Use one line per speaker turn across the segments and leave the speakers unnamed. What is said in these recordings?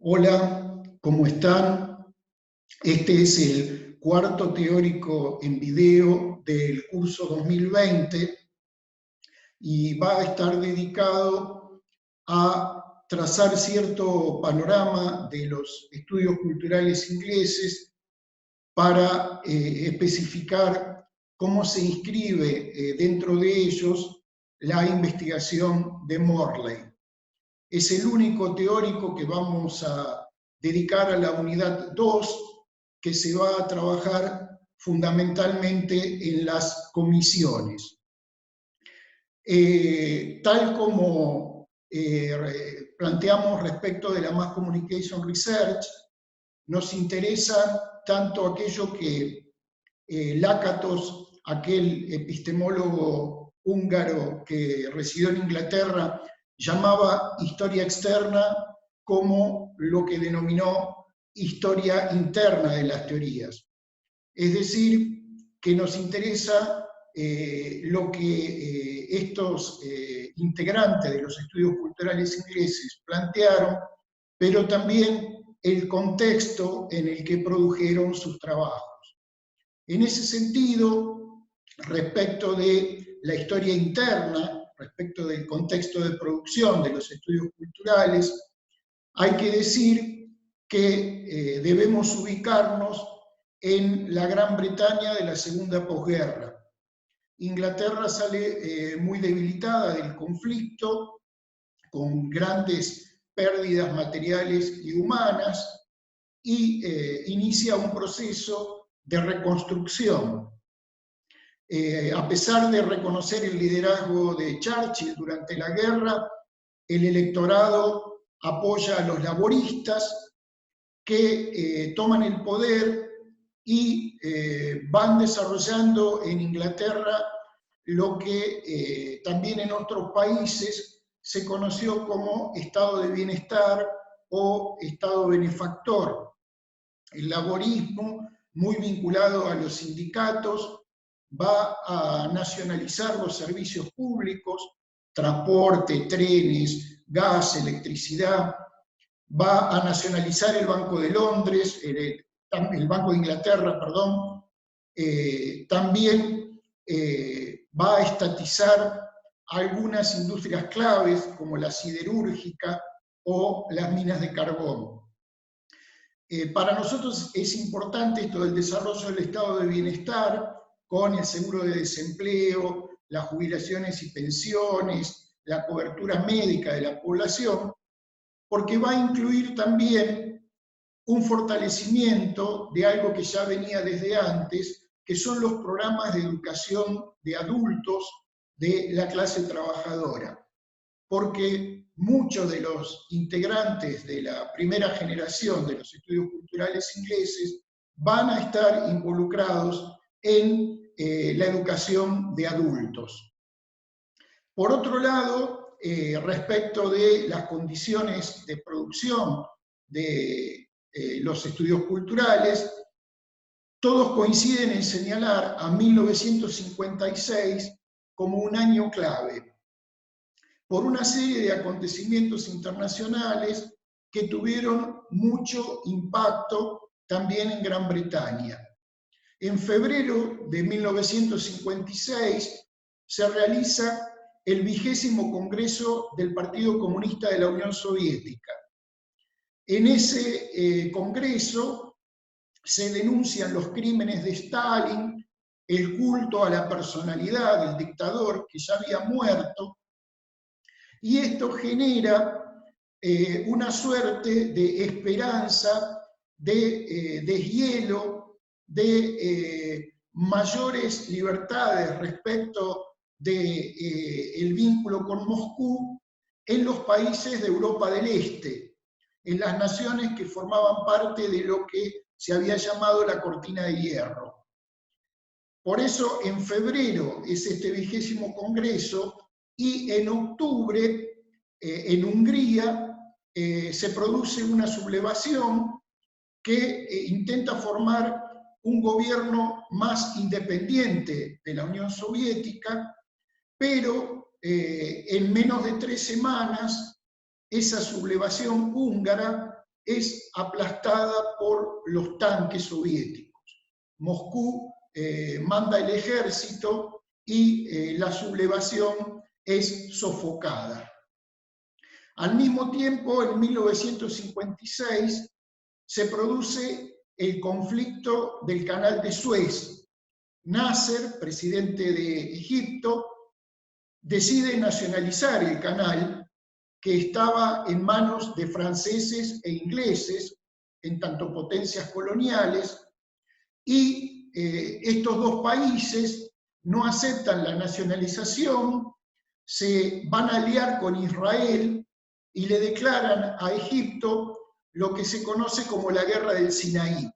Hola, ¿cómo están? Este es el cuarto teórico en video del curso 2020 y va a estar dedicado a trazar cierto panorama de los estudios culturales ingleses para especificar cómo se inscribe dentro de ellos la investigación de Morley. Es el único teórico que vamos a dedicar a la unidad 2, que se va a trabajar fundamentalmente en las comisiones. Tal como planteamos respecto de la Mass Communication Research, nos interesa tanto aquello que Lakatos, aquel epistemólogo húngaro que residió en Inglaterra, llamaba historia externa, como lo que denominó historia interna de las teorías. Es decir, que nos interesa lo que estos integrantes de los estudios culturales ingleses plantearon, pero también el contexto en el que produjeron sus trabajos. En ese sentido, respecto de la historia interna, respecto del contexto de producción de los estudios culturales, hay que decir que debemos ubicarnos en la Gran Bretaña de la segunda posguerra. Inglaterra sale muy debilitada del conflicto, con grandes pérdidas materiales y humanas, y inicia un proceso de reconstrucción. A pesar de reconocer el liderazgo de Churchill durante la guerra, el electorado apoya a los laboristas que toman el poder y van desarrollando en Inglaterra lo que también en otros países se conoció como estado de bienestar o estado benefactor. El laborismo, muy vinculado a los sindicatos, va a nacionalizar los servicios públicos, transporte, trenes, gas, electricidad, va a nacionalizar el Banco de Londres, el Banco de Inglaterra, perdón, también va a estatizar algunas industrias claves como la siderúrgica o las minas de carbón. Para nosotros es importante esto del desarrollo del estado de bienestar, con el seguro de desempleo, las jubilaciones y pensiones, la cobertura médica de la población, porque va a incluir también un fortalecimiento de algo que ya venía desde antes, que son los programas de educación de adultos de la clase trabajadora. Porque muchos de los integrantes de la primera generación de los estudios culturales ingleses van a estar involucrados en la educación de adultos. Por otro lado, respecto de las condiciones de producción de los estudios culturales, todos coinciden en señalar a 1956 como un año clave, por una serie de acontecimientos internacionales que tuvieron mucho impacto también en Gran Bretaña. En febrero de 1956 se realiza el 20º Congreso del Partido Comunista de la Unión Soviética. En ese congreso se denuncian los crímenes de Stalin, el culto a la personalidad del dictador que ya había muerto, y esto genera una suerte de esperanza, de deshielo, de mayores libertades respecto del vínculo con Moscú en los países de Europa del Este, en las naciones que formaban parte de lo que se había llamado la Cortina de Hierro. Por eso en febrero es este 20º Congreso, y en octubre, en Hungría, se produce una sublevación que intenta formar un gobierno más independiente de la Unión Soviética, pero en menos de 3 semanas esa sublevación húngara es aplastada por los tanques soviéticos. Moscú manda el ejército y la sublevación es sofocada. Al mismo tiempo, en 1956, se produce el conflicto del Canal de Suez. Nasser, presidente de Egipto, decide nacionalizar el canal, que estaba en manos de franceses e ingleses, en tanto potencias coloniales, y estos dos países no aceptan la nacionalización, se van a aliar con Israel y le declaran a Egipto lo que se conoce como la Guerra del Sinaí.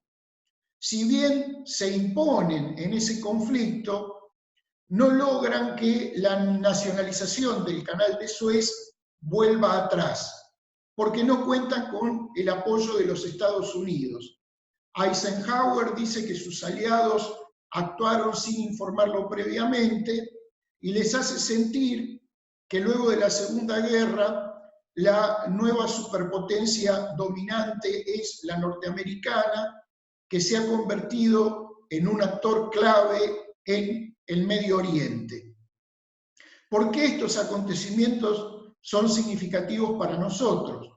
Si bien se imponen en ese conflicto, no logran que la nacionalización del Canal de Suez vuelva atrás, porque no cuentan con el apoyo de los Estados Unidos. Eisenhower dice que sus aliados actuaron sin informarlo previamente y les hace sentir que luego de la Segunda Guerra la nueva superpotencia dominante es la norteamericana, que se ha convertido en un actor clave en el Medio Oriente. ¿Por qué estos acontecimientos son significativos para nosotros?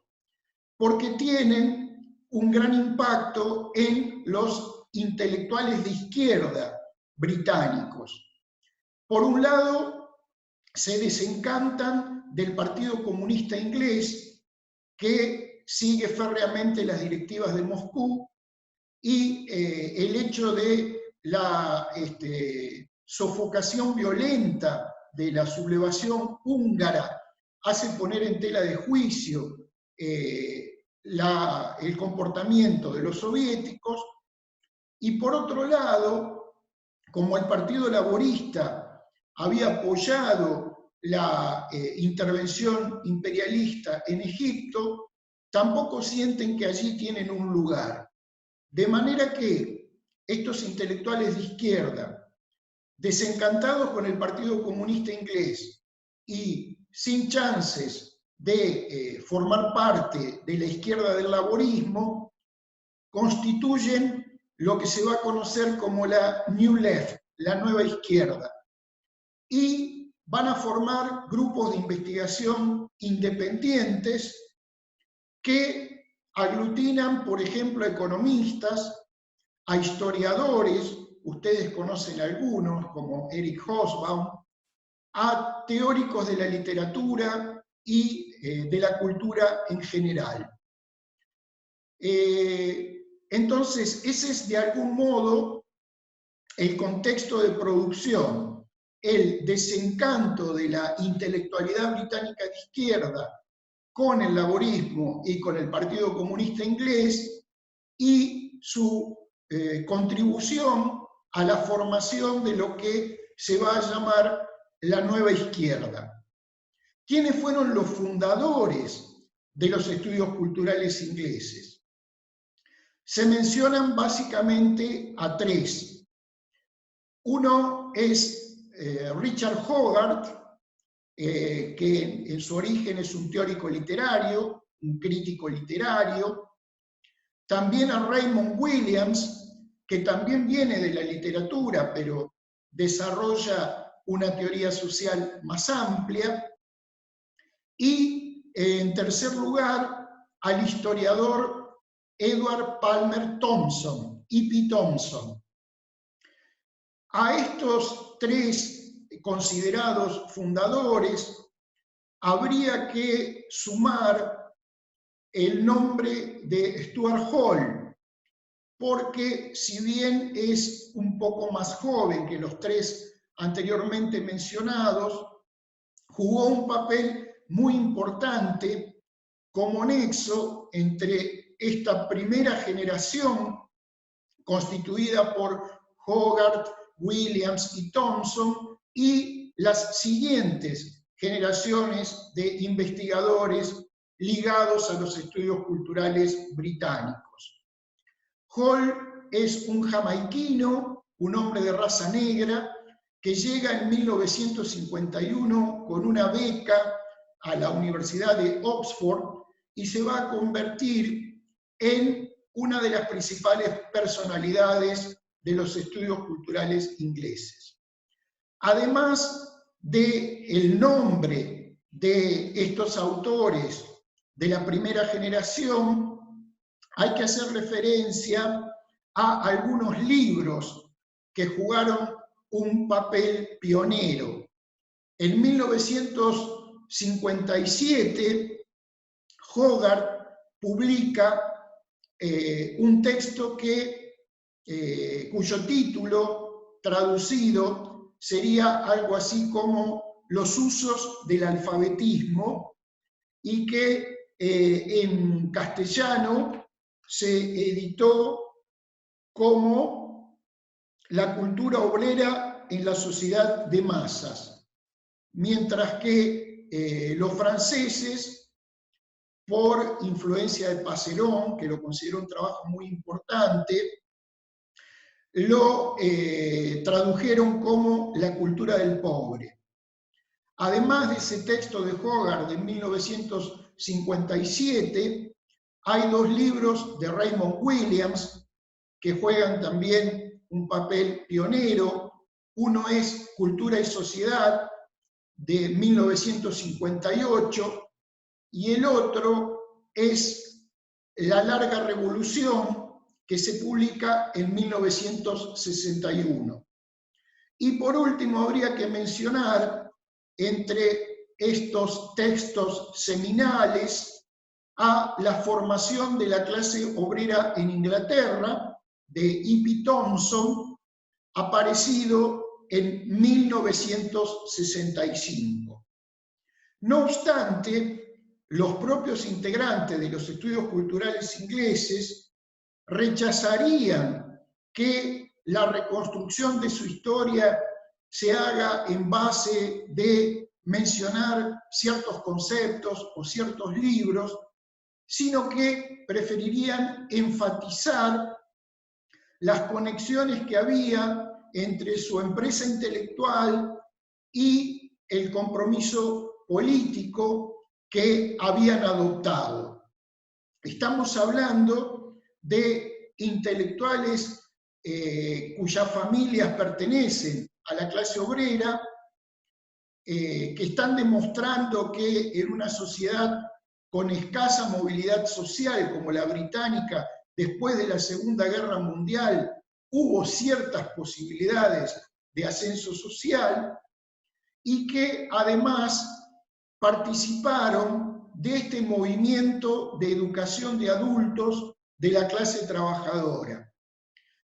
Porque tienen un gran impacto en los intelectuales de izquierda británicos. Por un lado, se desencantan del Partido Comunista Inglés, que sigue férreamente las directivas de Moscú, y el hecho de la sofocación violenta de la sublevación húngara hace poner en tela de juicio el comportamiento de los soviéticos. Y por otro lado, como el Partido Laborista había apoyado la intervención imperialista en Egipto, tampoco sienten que allí tienen un lugar. De manera que estos intelectuales de izquierda, desencantados con el Partido Comunista Inglés y sin chances de formar parte de la izquierda del laborismo, constituyen lo que se va a conocer como la New Left, la nueva izquierda, y van a formar grupos de investigación independientes que aglutinan, por ejemplo, a economistas, a historiadores, ustedes conocen algunos, como Eric Hobsbawm, a teóricos de la literatura y de la cultura en general. Entonces, ese es de algún modo el contexto de producción, el desencanto de la intelectualidad británica de izquierda con el laborismo y con el Partido Comunista Inglés, y su contribución a la formación de lo que se va a llamar la nueva izquierda. ¿Quiénes fueron los fundadores de los estudios culturales ingleses? Se mencionan básicamente a tres. Uno es Richard Hogarth, que en su origen es un teórico literario, un crítico literario. También a Raymond Williams, que también viene de la literatura, pero desarrolla una teoría social más amplia. Y en tercer lugar, al historiador Edward Palmer Thompson, E.P. Thompson. A estos tres considerados fundadores habría que sumar el nombre de Stuart Hall, porque si bien es un poco más joven que los tres anteriormente mencionados, jugó un papel muy importante como nexo entre esta primera generación constituida por Hogarth, Williams y Thompson y las siguientes generaciones de investigadores ligados a los estudios culturales británicos. Hall es un jamaiquino, un hombre de raza negra, que llega en 1951 con una beca a la Universidad de Oxford y se va a convertir en una de las principales personalidades de los estudios culturales ingleses. Además del nombre de estos autores de la primera generación, hay que hacer referencia a algunos libros que jugaron un papel pionero. En 1957, Hogarth publica un texto cuyo título traducido sería algo así como Los usos del alfabetismo, y que en castellano se editó como La cultura obrera en la sociedad de masas, mientras que los franceses, por influencia de Passerón, que lo consideró un trabajo muy importante, lo tradujeron como La cultura del pobre. Además de ese texto de Hogarth de 1957, hay dos libros de Raymond Williams que juegan también un papel pionero. Uno es Cultura y Sociedad, de 1958, y el otro es La larga revolución, que se publica en 1961. Y por último, habría que mencionar entre estos textos seminales a La formación de la clase obrera en Inglaterra, de E.P. Thompson, aparecido en 1965. No obstante, los propios integrantes de los estudios culturales ingleses rechazarían que la reconstrucción de su historia se haga en base de mencionar ciertos conceptos o ciertos libros, sino que preferirían enfatizar las conexiones que había entre su empresa intelectual y el compromiso político que habían adoptado. Estamos hablando de intelectuales cuyas familias pertenecen a la clase obrera, que están demostrando que en una sociedad con escasa movilidad social como la británica, después de la Segunda Guerra Mundial, hubo ciertas posibilidades de ascenso social, y que además participaron de este movimiento de educación de adultos de la clase trabajadora.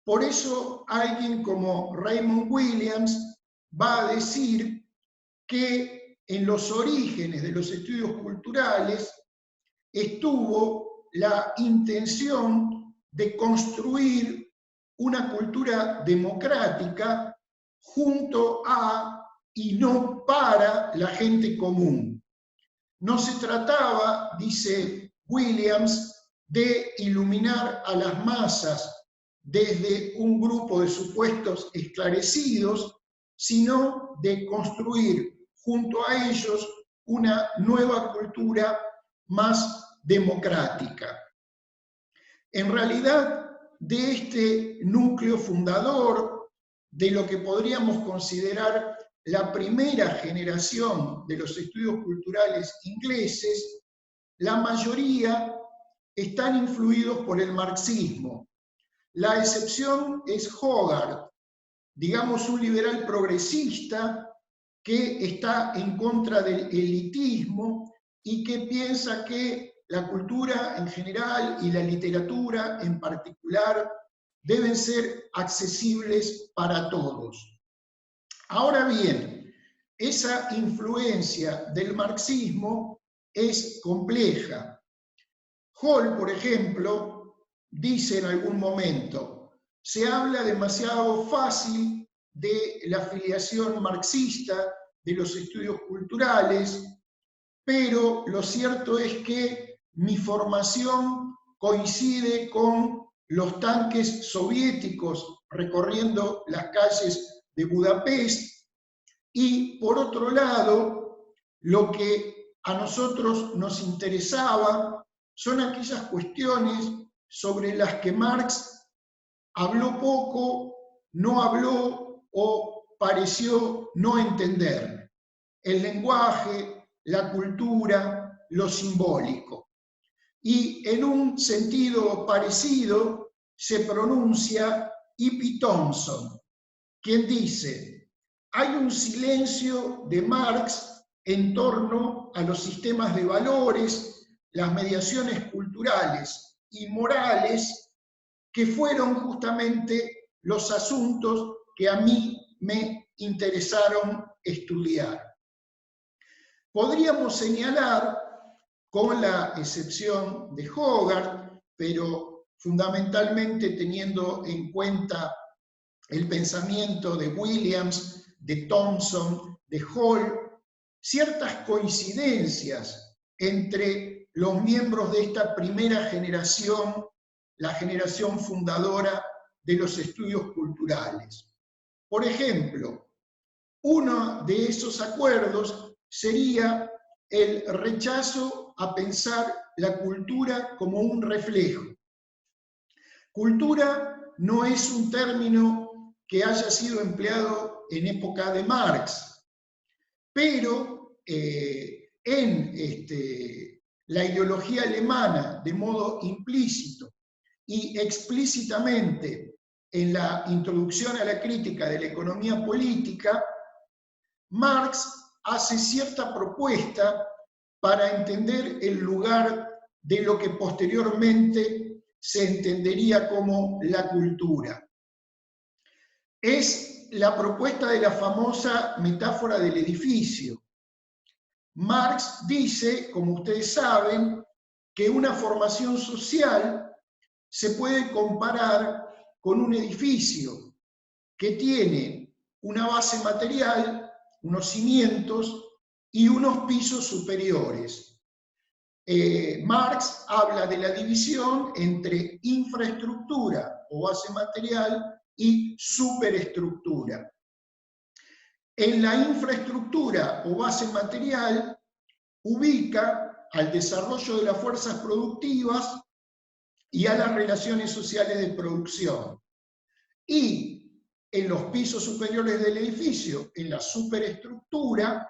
Por eso alguien como Raymond Williams va a decir que en los orígenes de los estudios culturales estuvo la intención de construir una cultura democrática junto a y no para la gente común. No se trataba, dice Williams, de iluminar a las masas desde un grupo de supuestos esclarecidos, sino de construir junto a ellos una nueva cultura más democrática. En realidad, de este núcleo fundador, de lo que podríamos considerar la primera generación de los estudios culturales ingleses, la mayoría están influidos por el marxismo. La excepción es Hogarth, digamos un liberal progresista que está en contra del elitismo y que piensa que la cultura en general y la literatura en particular deben ser accesibles para todos. Ahora bien, esa influencia del marxismo es compleja. Hall, por ejemplo, dice en algún momento, se habla demasiado fácil de la afiliación marxista, de los estudios culturales, pero lo cierto es que mi formación coincide con los tanques soviéticos recorriendo las calles de Budapest, y por otro lado, lo que a nosotros nos interesaba son aquellas cuestiones sobre las que Marx habló poco, no habló o pareció no entender: el lenguaje, la cultura, lo simbólico. Y en un sentido parecido se pronuncia E.P. Thompson, quien dice: hay un silencio de Marx en torno a los sistemas de valores, las mediaciones culturales y morales, que fueron justamente los asuntos que a mí me interesaron estudiar. Podríamos señalar, con la excepción de Hogarth, pero fundamentalmente teniendo en cuenta el pensamiento de Williams, de Thompson, de Hall, ciertas coincidencias entre los miembros de esta primera generación, la generación fundadora de los estudios culturales. Por ejemplo, uno de esos acuerdos sería el rechazo a pensar la cultura como un reflejo. Cultura no es un término que haya sido empleado en época de Marx, pero en la ideología alemana, de modo implícito y explícitamente en la introducción a la crítica de la economía política, Marx hace cierta propuesta para entender el lugar de lo que posteriormente se entendería como la cultura. Es la propuesta de la famosa metáfora del edificio. Marx dice, como ustedes saben, que una formación social se puede comparar con un edificio que tiene una base material, unos cimientos y unos pisos superiores. Marx habla de la división entre infraestructura o base material y superestructura. En la infraestructura o base material ubica al desarrollo de las fuerzas productivas y a las relaciones sociales de producción. Y en los pisos superiores del edificio, en la superestructura,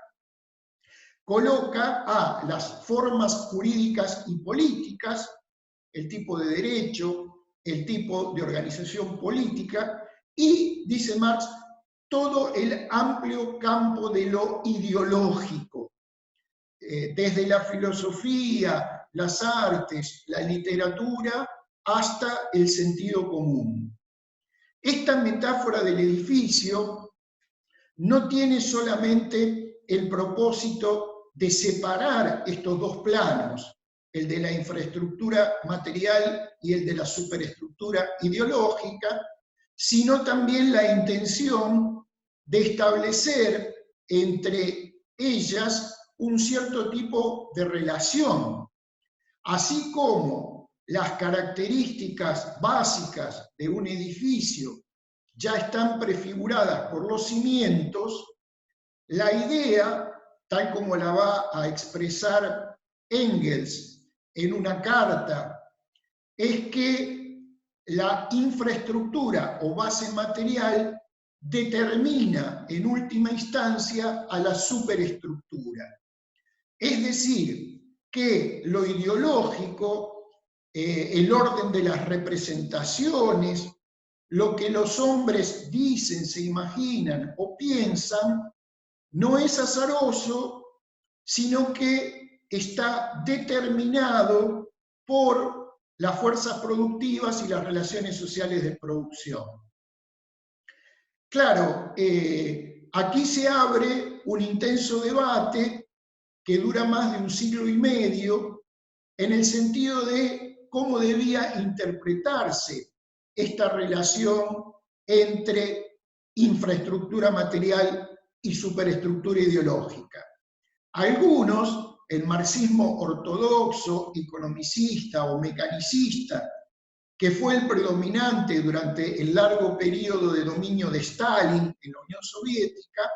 coloca a las formas jurídicas y políticas, el tipo de derecho, el tipo de organización política y, dice Marx, todo el amplio campo de lo ideológico, desde la filosofía, las artes, la literatura, hasta el sentido común. Esta metáfora del edificio no tiene solamente el propósito de separar estos dos planos, el de la infraestructura material y el de la superestructura ideológica, sino también la intención de establecer entre ellas un cierto tipo de relación, así como las características básicas de un edificio ya están prefiguradas por los cimientos. La idea, tal como la va a expresar Engels en una carta, es que la infraestructura o base material determina en última instancia a la superestructura. Es decir, que lo ideológico, el orden de las representaciones, lo que los hombres dicen, se imaginan o piensan, no es azaroso, sino que está determinado por las fuerzas productivas y las relaciones sociales de producción. Claro, aquí se abre un intenso debate que dura más de un siglo y medio, en el sentido de cómo debía interpretarse esta relación entre infraestructura material y superestructura ideológica. Algunos, el marxismo ortodoxo, economicista o mecanicista, que fue el predominante durante el largo periodo de dominio de Stalin en la Unión Soviética,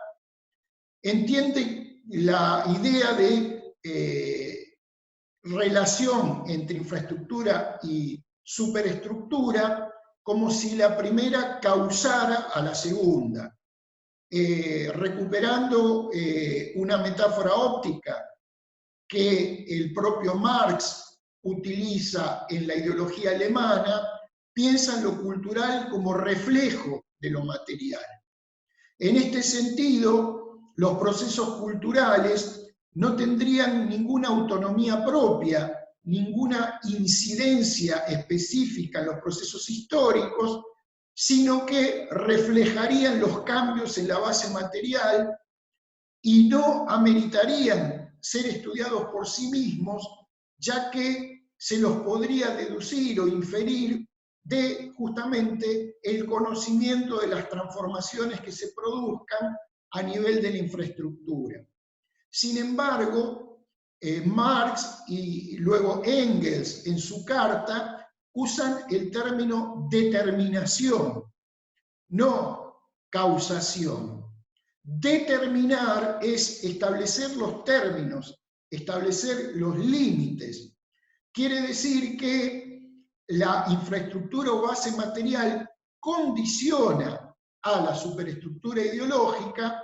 entiende la idea de relación entre infraestructura y superestructura como si la primera causara a la segunda. Recuperando una metáfora óptica que el propio Marx utiliza en la ideología alemana, piensa en lo cultural como reflejo de lo material. En este sentido, los procesos culturales no tendrían ninguna autonomía propia, ninguna incidencia específica en los procesos históricos, sino que reflejarían los cambios en la base material y no ameritarían ser estudiados por sí mismos, ya que se los podría deducir o inferir de justamente el conocimiento de las transformaciones que se produzcan a nivel de la infraestructura. Sin embargo, Marx y luego Engels en su carta usan el término determinación, no causación. Determinar es establecer los términos, establecer los límites. Quiere decir que la infraestructura o base material condiciona a la superestructura ideológica,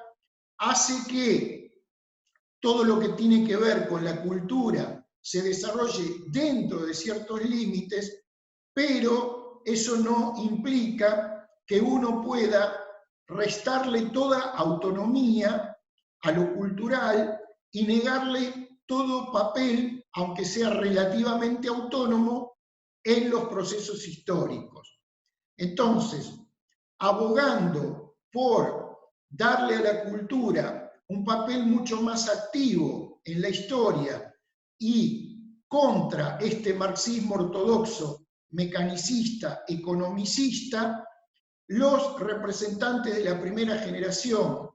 hace que todo lo que tiene que ver con la cultura se desarrolle dentro de ciertos límites, pero eso no implica que uno pueda restarle toda autonomía a lo cultural y negarle todo papel, aunque sea relativamente autónomo, en los procesos históricos. Entonces, abogando por darle a la cultura un papel mucho más activo en la historia y contra este marxismo ortodoxo, mecanicista, economicista, los representantes de la primera generación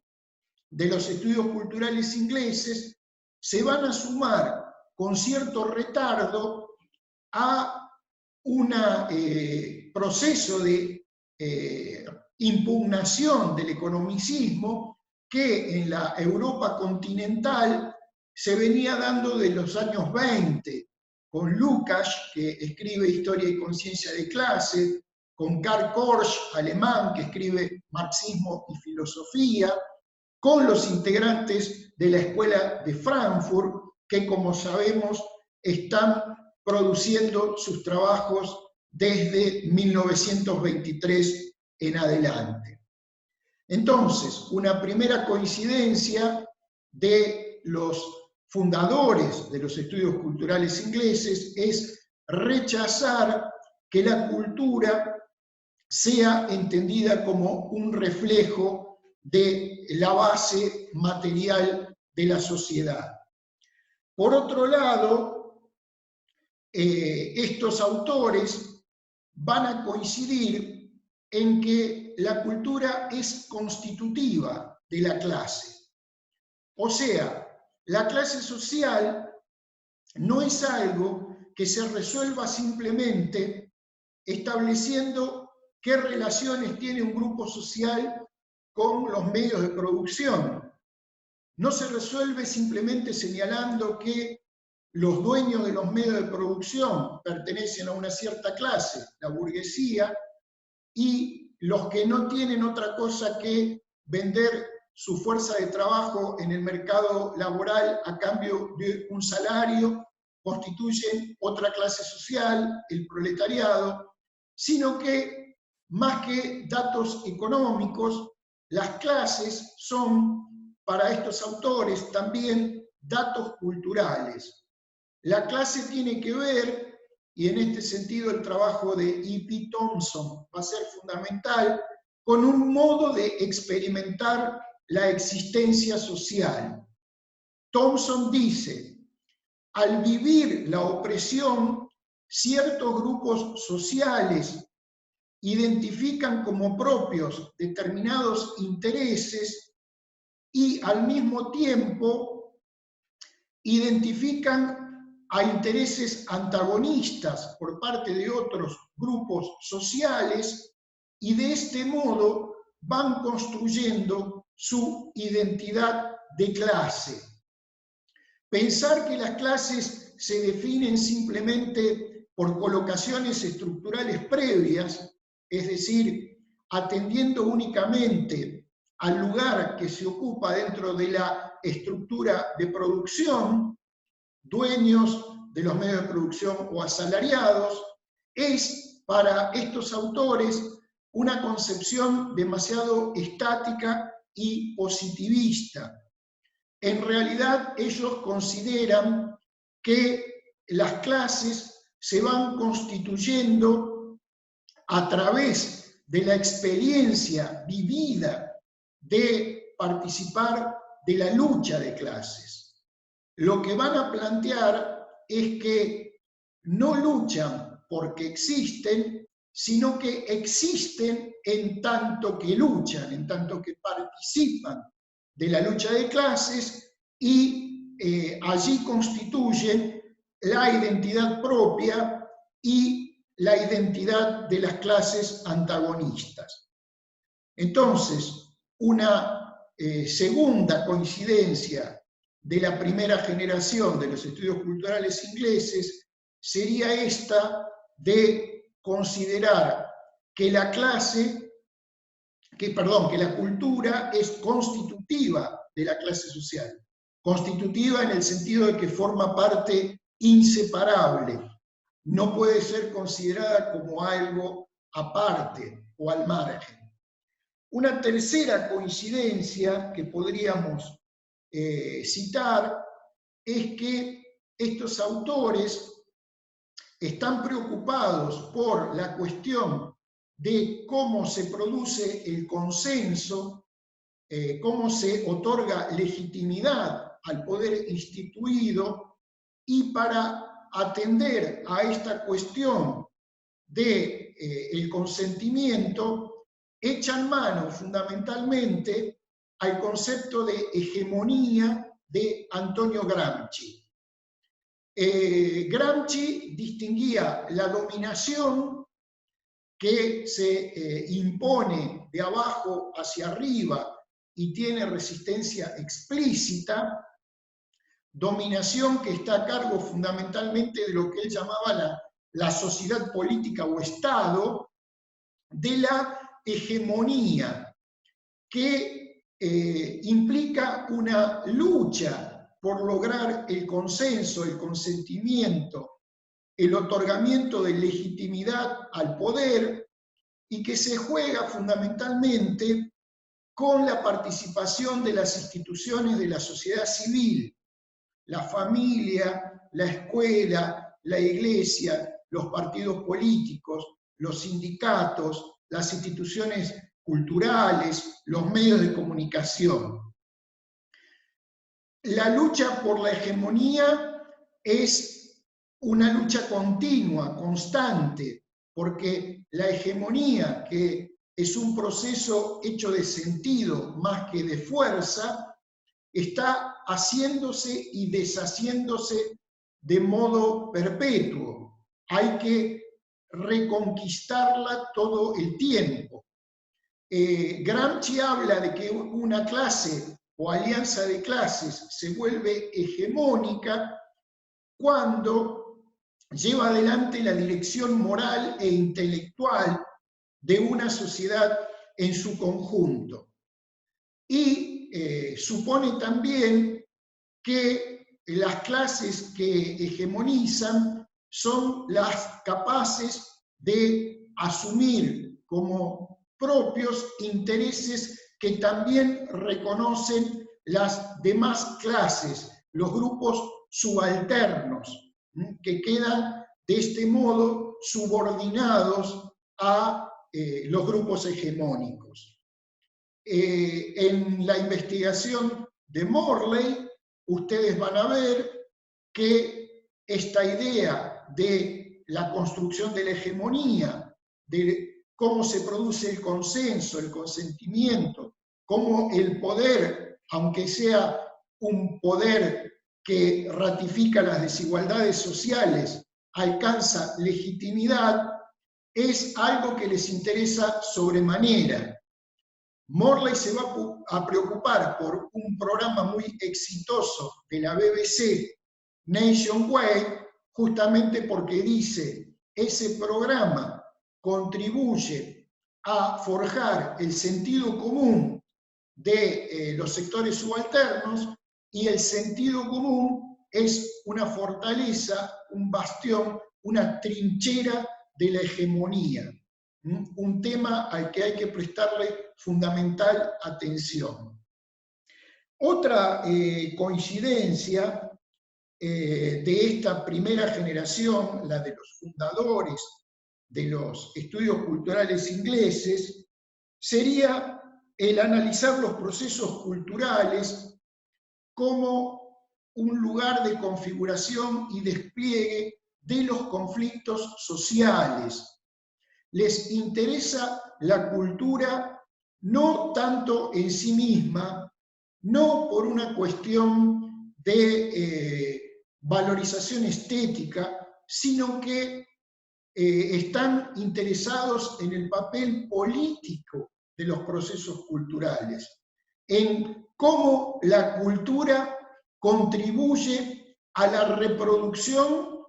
de los estudios culturales ingleses se van a sumar con cierto retardo a un proceso de impugnación del economicismo que en la Europa continental se venía dando de los años 20, con Lukács, que escribe Historia y Conciencia de Clase, con Karl Korsch, alemán, que escribe Marxismo y Filosofía, con los integrantes de la Escuela de Frankfurt, que como sabemos están produciendo sus trabajos desde 1923 en adelante. Entonces, una primera coincidencia de los fundadores de los estudios culturales ingleses es rechazar que la cultura sea entendida como un reflejo de la base material de la sociedad. Por otro lado, estos autores van a coincidir en que la cultura es constitutiva de la clase. O sea, la clase social no es algo que se resuelva simplemente estableciendo qué relaciones tiene un grupo social con los medios de producción. No se resuelve simplemente señalando que los dueños de los medios de producción pertenecen a una cierta clase, la burguesía, y los que no tienen otra cosa que vender su fuerza de trabajo en el mercado laboral a cambio de un salario, constituyen otra clase social, el proletariado, sino que, más que datos económicos, las clases son, para estos autores, también datos culturales. La clase tiene que ver, y en este sentido el trabajo de E.P. Thompson va a ser fundamental, con un modo de experimentar la existencia social. Thompson dice, al vivir la opresión, ciertos grupos sociales identifican como propios determinados intereses y al mismo tiempo identifican a intereses antagonistas por parte de otros grupos sociales y de este modo van construyendo su identidad de clase. Pensar que las clases se definen simplemente por colocaciones estructurales previas, es decir, atendiendo únicamente al lugar que se ocupa dentro de la estructura de producción, dueños de los medios de producción o asalariados, es para estos autores una concepción demasiado estática y positivista. En realidad, ellos consideran que las clases se van constituyendo a través de la experiencia vivida de participar de la lucha de clases. Lo que van a plantear es que no luchan porque existen, sino que existen en tanto que luchan, en tanto que participan de la lucha de clases y allí constituyen la identidad propia y la identidad de las clases antagonistas. Entonces, una segunda coincidencia de la primera generación de los estudios culturales ingleses sería esta de considerar que la cultura es constitutiva de la clase social, constitutiva en el sentido de que forma parte inseparable, no puede ser considerada como algo aparte o al margen. Una tercera coincidencia que podríamos citar es que estos autores están preocupados por la cuestión de cómo se produce el consenso, cómo se otorga legitimidad al poder instituido, y para atender a esta cuestión del consentimiento, echan mano fundamentalmente al concepto de hegemonía de Antonio Gramsci. Gramsci distinguía la dominación que se impone de abajo hacia arriba y tiene resistencia explícita, dominación que está a cargo fundamentalmente de lo que él llamaba la sociedad política o Estado, de la hegemonía, que implica una lucha por lograr el consenso, el consentimiento, el otorgamiento de legitimidad al poder, y que se juega fundamentalmente con la participación de las instituciones de la sociedad civil, la familia, la escuela, la iglesia, los partidos políticos, los sindicatos, las instituciones culturales, los medios de comunicación. La lucha por la hegemonía es una lucha continua, constante, porque la hegemonía, que es un proceso hecho de sentido más que de fuerza, está haciéndose y deshaciéndose de modo perpetuo. Hay que reconquistarla todo el tiempo. Gramsci habla de que una clase o alianza de clases se vuelve hegemónica cuando lleva adelante la dirección moral e intelectual de una sociedad en su conjunto. Y supone también que las clases que hegemonizan son las capaces de asumir como propios intereses que también reconocen las demás clases, los grupos subalternos, que quedan de este modo subordinados a los grupos hegemónicos. En la investigación de Morley, ustedes van a ver que esta idea de la construcción de la hegemonía, de cómo se produce el consenso, el consentimiento, cómo el poder, aunque sea un poder que ratifica las desigualdades sociales, alcanza legitimidad, es algo que les interesa sobremanera. Morley se va a preocupar por un programa muy exitoso de la BBC, Nationwide, justamente porque dice ese programa contribuye a forjar el sentido común de los sectores subalternos, y el sentido común es una fortaleza, un bastión, una trinchera de la hegemonía, un tema al que hay que prestarle fundamental atención. Otra coincidencia de esta primera generación, la de los fundadores de los estudios culturales ingleses, sería el analizar los procesos culturales como un lugar de configuración y despliegue de los conflictos sociales. Les interesa la cultura no tanto en sí misma, no por una cuestión de valorización estética, sino que están interesados en el papel político de los procesos culturales, en cómo la cultura contribuye a la reproducción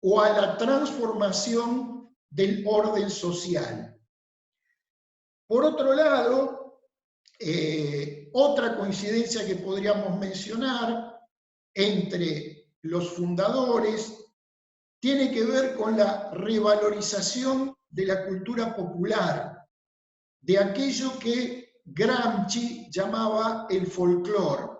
o a la transformación del orden social. Por otro lado, otra coincidencia que podríamos mencionar entre los fundadores tiene que ver con la revalorización de la cultura popular, de aquello que Gramsci llamaba el folclore,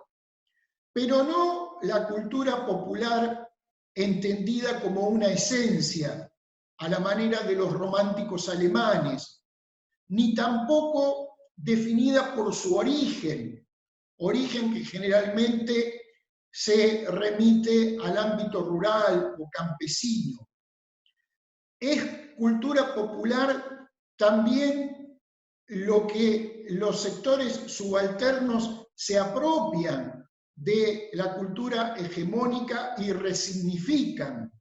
pero no la cultura popular entendida como una esencia, a la manera de los románticos alemanes, ni tampoco definida por su origen que generalmente se remite al ámbito rural o campesino. Es cultura popular también lo que los sectores subalternos se apropian de la cultura hegemónica y resignifican.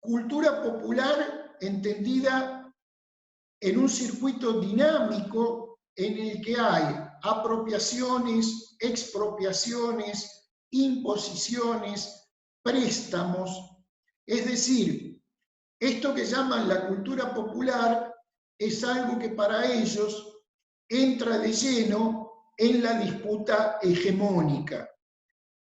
Cultura popular entendida en un circuito dinámico en el que hay apropiaciones, expropiaciones, imposiciones, préstamos. Es decir, esto que llaman la cultura popular es algo que para ellos entra de lleno en la disputa hegemónica.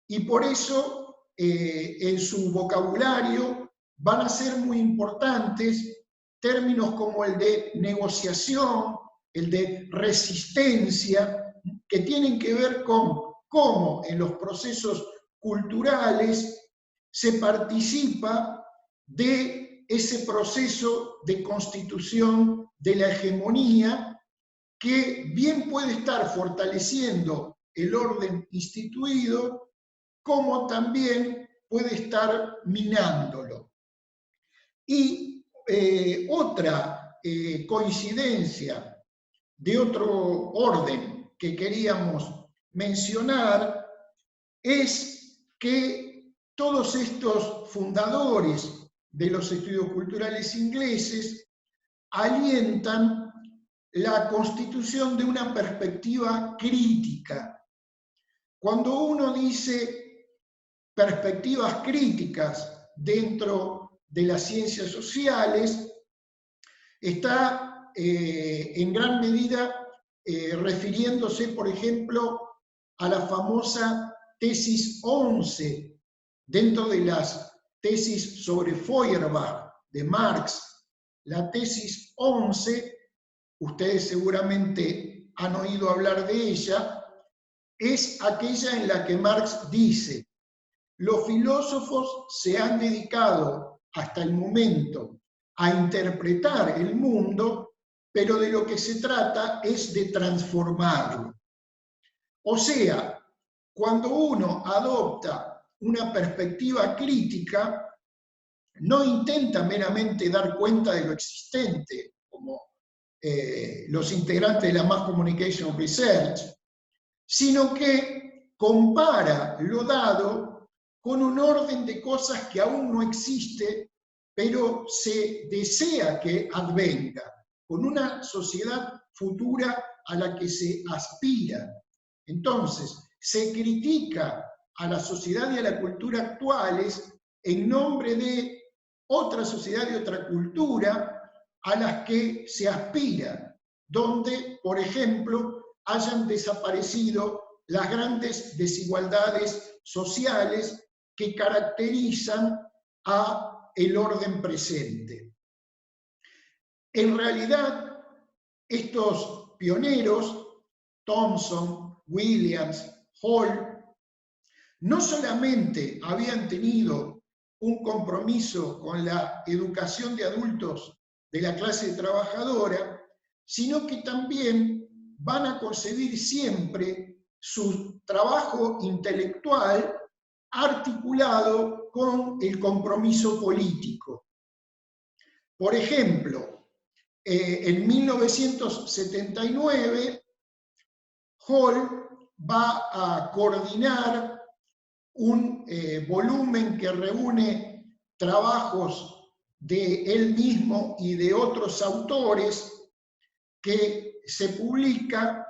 Y por eso en su vocabulario van a ser muy importantes términos como el de negociación, el de resistencia, que tienen que ver con cómo en los procesos culturales se participa de ese proceso de constitución de la hegemonía, que bien puede estar fortaleciendo el orden instituido, como también puede estar minándolo. Y otra coincidencia de otro orden que queríamos mencionar es que todos estos fundadores de los estudios culturales ingleses alientan la constitución de una perspectiva crítica. Cuando uno dice perspectivas críticas dentro de las ciencias sociales, está en gran medida refiriéndose, por ejemplo, a la famosa tesis 11 dentro de las tesis sobre Feuerbach de Marx. La tesis 11, ustedes seguramente han oído hablar de ella, es aquella en la que Marx dice: los filósofos se han dedicado hasta el momento a interpretar el mundo, pero de lo que se trata es de transformarlo. O sea, cuando uno adopta una perspectiva crítica, no intenta meramente dar cuenta de lo existente, como los integrantes de la Mass Communication Research, sino que compara lo dado con un orden de cosas que aún no existe, pero se desea que advenga, con una sociedad futura a la que se aspira. Entonces, se critica a la sociedad y a la cultura actuales en nombre de otra sociedad y otra cultura a las que se aspira, donde, por ejemplo, hayan desaparecido las grandes desigualdades sociales que caracterizan a el orden presente. En realidad, estos pioneros, Thomson, Williams, Hall, no solamente habían tenido un compromiso con la educación de adultos de la clase trabajadora, sino que también van a concebir siempre su trabajo intelectual articulado con el compromiso político. Por ejemplo, en 1979, Hall va a coordinar un volumen que reúne trabajos de él mismo y de otros autores, que se publica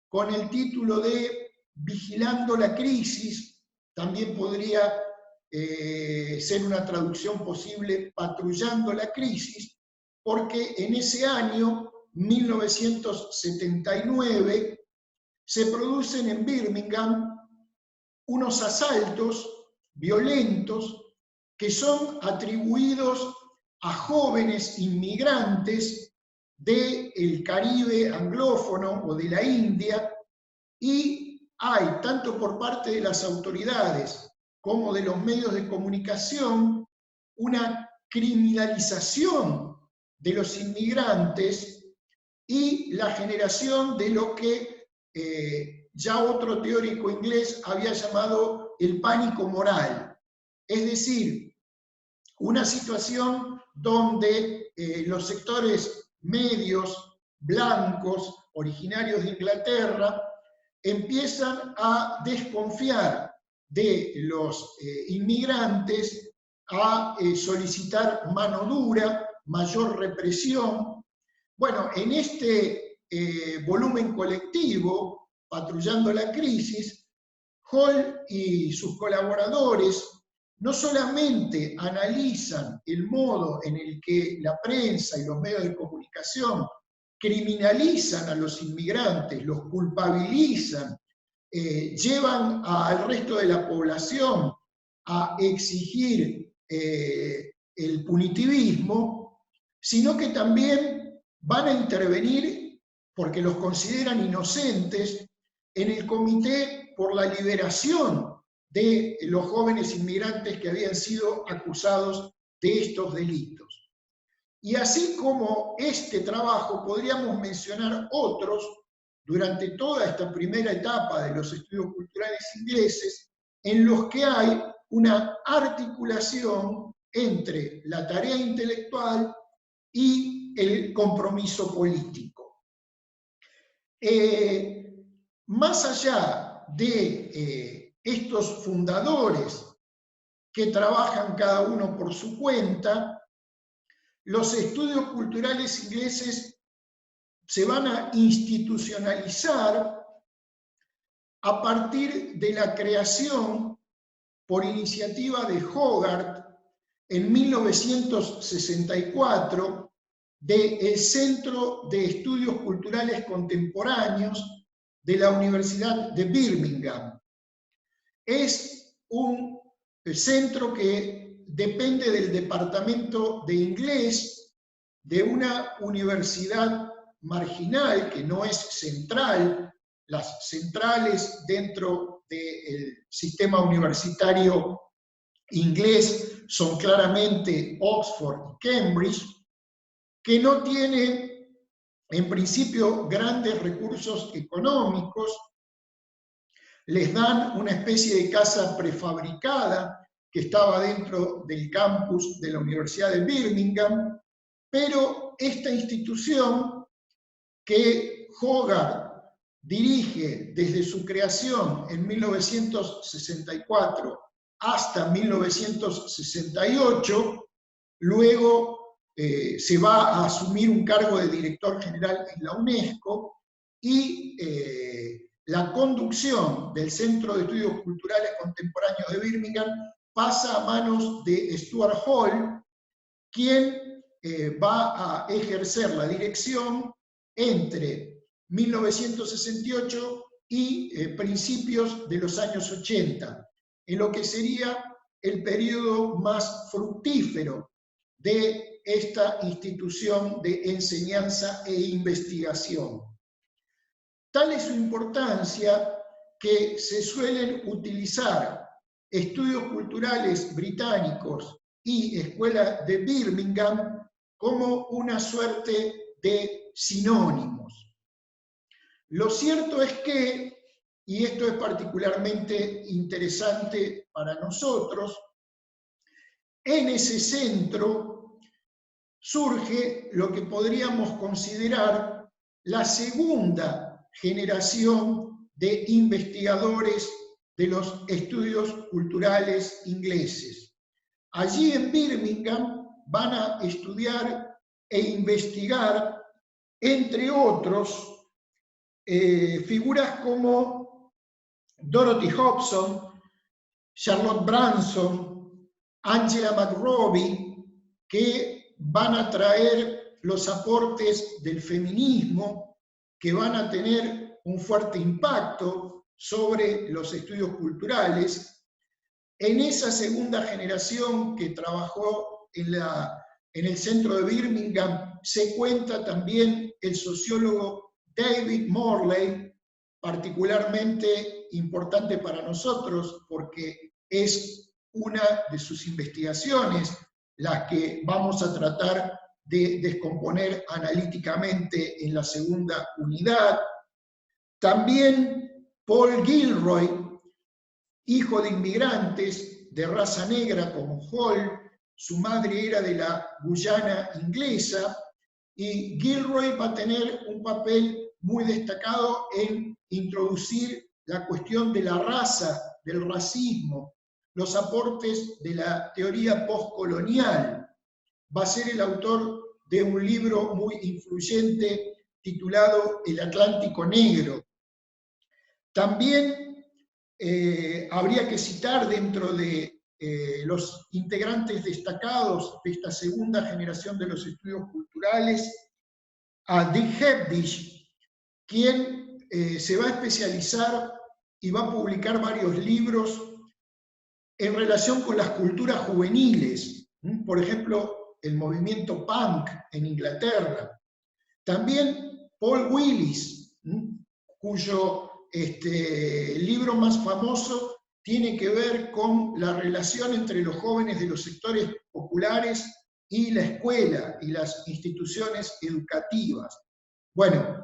con el título de Vigilando la crisis. También podría ser una traducción posible, Patrullando la crisis, porque en ese año, 1979, se producen en Birmingham unos asaltos violentos que son atribuidos a jóvenes inmigrantes del Caribe anglófono o de la India, y hay, tanto por parte de las autoridades como de los medios de comunicación, una criminalización de los inmigrantes y la generación de lo que ya otro teórico inglés había llamado el pánico moral. Es decir, una situación donde los sectores medios, blancos, originarios de Inglaterra, empiezan a desconfiar de los inmigrantes, a solicitar mano dura, mayor represión. Bueno, en este volumen colectivo, Patrullando la crisis, Hall y sus colaboradores no solamente analizan el modo en el que la prensa y los medios de comunicación criminalizan a los inmigrantes, los culpabilizan, llevan al resto de la población a exigir el punitivismo, sino que también van a intervenir, porque los consideran inocentes, en el Comité por la Liberación de los jóvenes inmigrantes que habían sido acusados de estos delitos. Y así como este trabajo, podríamos mencionar otros durante toda esta primera etapa de los estudios culturales ingleses, en los que hay una articulación entre la tarea intelectual y el compromiso político. Más allá de estos fundadores que trabajan cada uno por su cuenta, los estudios culturales ingleses se van a institucionalizar a partir de la creación por iniciativa de Hogarth en 1964 del Centro de Estudios Culturales Contemporáneos de la Universidad de Birmingham. Es un centro que depende del departamento de inglés de una universidad marginal que no es central. Las centrales dentro del sistema universitario inglés son claramente Oxford y Cambridge, que no tiene en principio grandes recursos económicos. Les dan una especie de casa prefabricada que estaba dentro del campus de la Universidad de Birmingham, pero esta institución que Hogarth dirige desde su creación en 1964 hasta 1968, luego se va a asumir un cargo de director general en la UNESCO, y la conducción del Centro de Estudios Culturales Contemporáneos de Birmingham pasa a manos de Stuart Hall, quien va a ejercer la dirección entre 1968 y principios de los años 80, en lo que sería el periodo más fructífero de esta institución de enseñanza e investigación. Tal es su importancia que se suelen utilizar estudios culturales británicos y Escuela de Birmingham como una suerte de sinónimos. Lo cierto es que, y esto es particularmente interesante para nosotros, en ese centro surge lo que podríamos considerar la segunda generación de investigadores de los estudios culturales ingleses. Allí en Birmingham van a estudiar e investigar, entre otros, figuras como Dorothy Hobson, Charlotte Branson, Angela McRobbie, que van a traer los aportes del feminismo, que van a tener un fuerte impacto sobre los estudios culturales. En esa segunda generación que trabajó en el centro de Birmingham se cuenta también el sociólogo David Morley, particularmente importante para nosotros porque es una de sus investigaciones las que vamos a tratar de descomponer analíticamente en la segunda unidad. También Paul Gilroy, hijo de inmigrantes de raza negra como Hall, su madre era de la Guyana inglesa, y Gilroy va a tener un papel muy destacado en introducir la cuestión de la raza, del racismo, los aportes de la teoría postcolonial. Va a ser el autor de un libro muy influyente titulado El Atlántico Negro. También habría que citar dentro de los integrantes destacados de esta segunda generación de los estudios culturales a Dick Hebdish, quien se va a especializar y va a publicar varios libros en relación con las culturas juveniles, por ejemplo, el movimiento punk en Inglaterra. También Paul Willis, cuyo libro más famoso tiene que ver con la relación entre los jóvenes de los sectores populares y la escuela y las instituciones educativas. Bueno,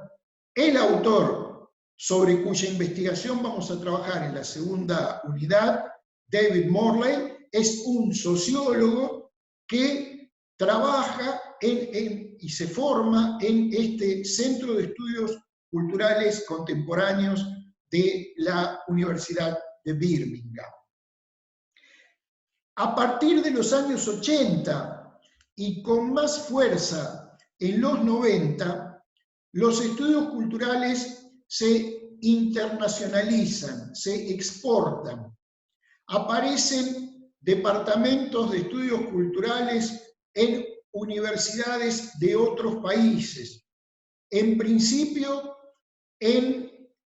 el autor sobre cuya investigación vamos a trabajar en la segunda unidad, David Morley, es un sociólogo que trabaja y se forma en este Centro de Estudios Culturales Contemporáneos de la Universidad de Birmingham. A partir de los años 80 y con más fuerza en los 90, los estudios culturales se internacionalizan, se exportan. Aparecen departamentos de estudios culturales en universidades de otros países. En principio, en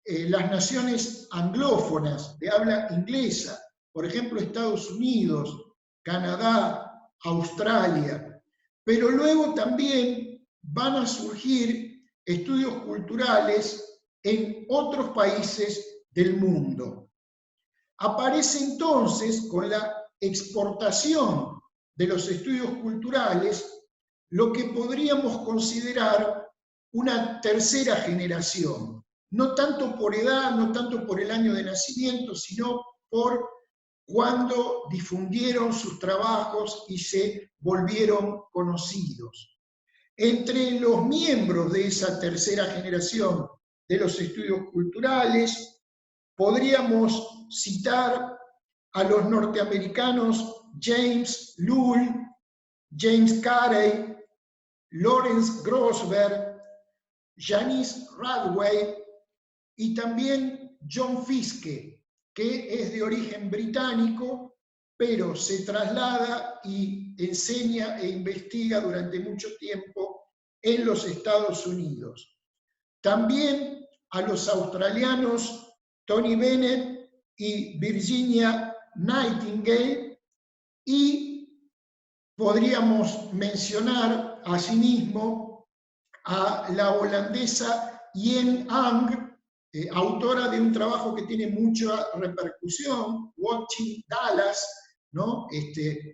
las naciones anglófonas de habla inglesa, por ejemplo, Estados Unidos, Canadá, Australia, pero luego también van a surgir estudios culturales en otros países del mundo. Aparece entonces con la exportación de los estudios culturales lo que podríamos considerar una tercera generación, no tanto por edad, no tanto por el año de nacimiento, sino por cuando difundieron sus trabajos y se volvieron conocidos. Entre los miembros de esa tercera generación de los estudios culturales, podríamos citar a los norteamericanos James Lull, James Carey, Lawrence Grossberg, Janice Radway y también John Fiske, que es de origen británico, pero se traslada y enseña e investiga durante mucho tiempo en los Estados Unidos. También a los australianos Tony Bennett y Virginia Nightingale, y podríamos mencionar asimismo a la holandesa Yen Ang, autora de un trabajo que tiene mucha repercusión, Watching Dallas, ¿no?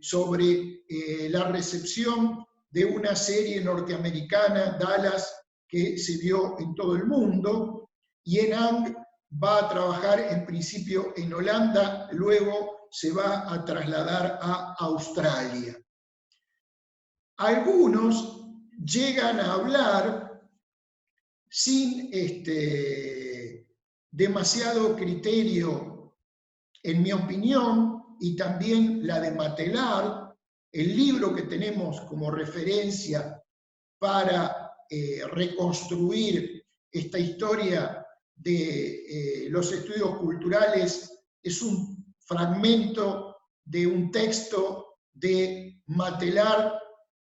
Sobre la recepción de una serie norteamericana, Dallas, que se vio en todo el mundo. Yen Ang va a trabajar en principio en Holanda, luego se va a trasladar a Australia. Algunos llegan a hablar sin demasiado criterio, en mi opinión, y también la de Matelar, el libro que tenemos como referencia para reconstruir esta historia de los estudios culturales, es un fragmento de un texto de Matelar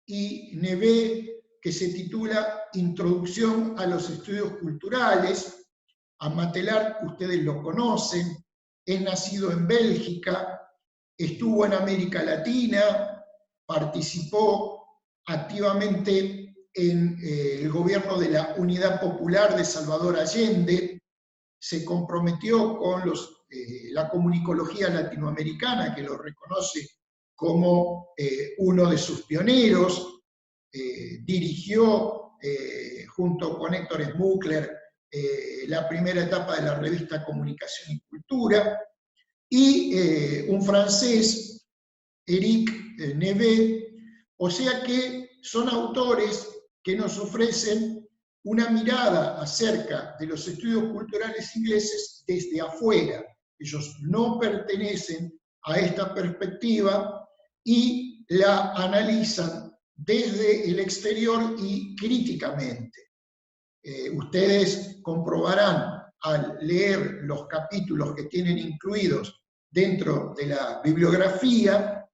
y Nevé que se titula Introducción a los estudios culturales. A Matelar ustedes lo conocen, es nacido en Bélgica, estuvo en América Latina, participó activamente en el gobierno de la Unidad Popular de Salvador Allende, se comprometió con la comunicología latinoamericana, que lo reconoce como uno de sus pioneros, dirigió junto con Héctor Smukler la primera etapa de la revista Comunicación y Cultura, y un francés, Éric Nevé, o sea que son autores que nos ofrecen una mirada acerca de los estudios culturales ingleses desde afuera. Ellos no pertenecen a esta perspectiva y la analizan desde el exterior y críticamente. Ustedes comprobarán al leer los capítulos que tienen incluidos dentro de la bibliografía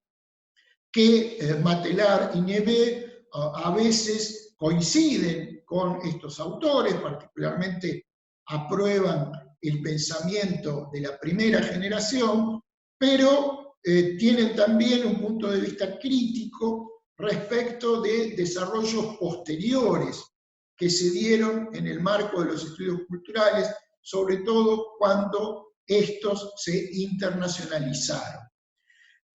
que Matelar y Nevé a veces coinciden con estos autores, particularmente aprueban el pensamiento de la primera generación, pero tienen también un punto de vista crítico respecto de desarrollos posteriores que se dieron en el marco de los estudios culturales, sobre todo cuando estos se internacionalizaron.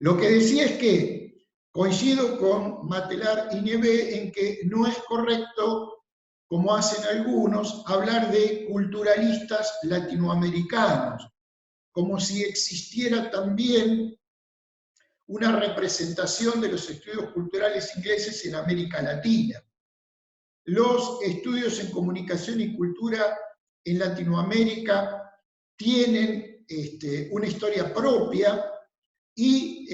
Lo que decía es que coincido con Matelar y Nevé en que no es correcto, como hacen algunos, hablar de culturalistas latinoamericanos, como si existiera también una representación de los estudios culturales ingleses en América Latina. Los estudios en comunicación y cultura en Latinoamérica tienen una historia propia y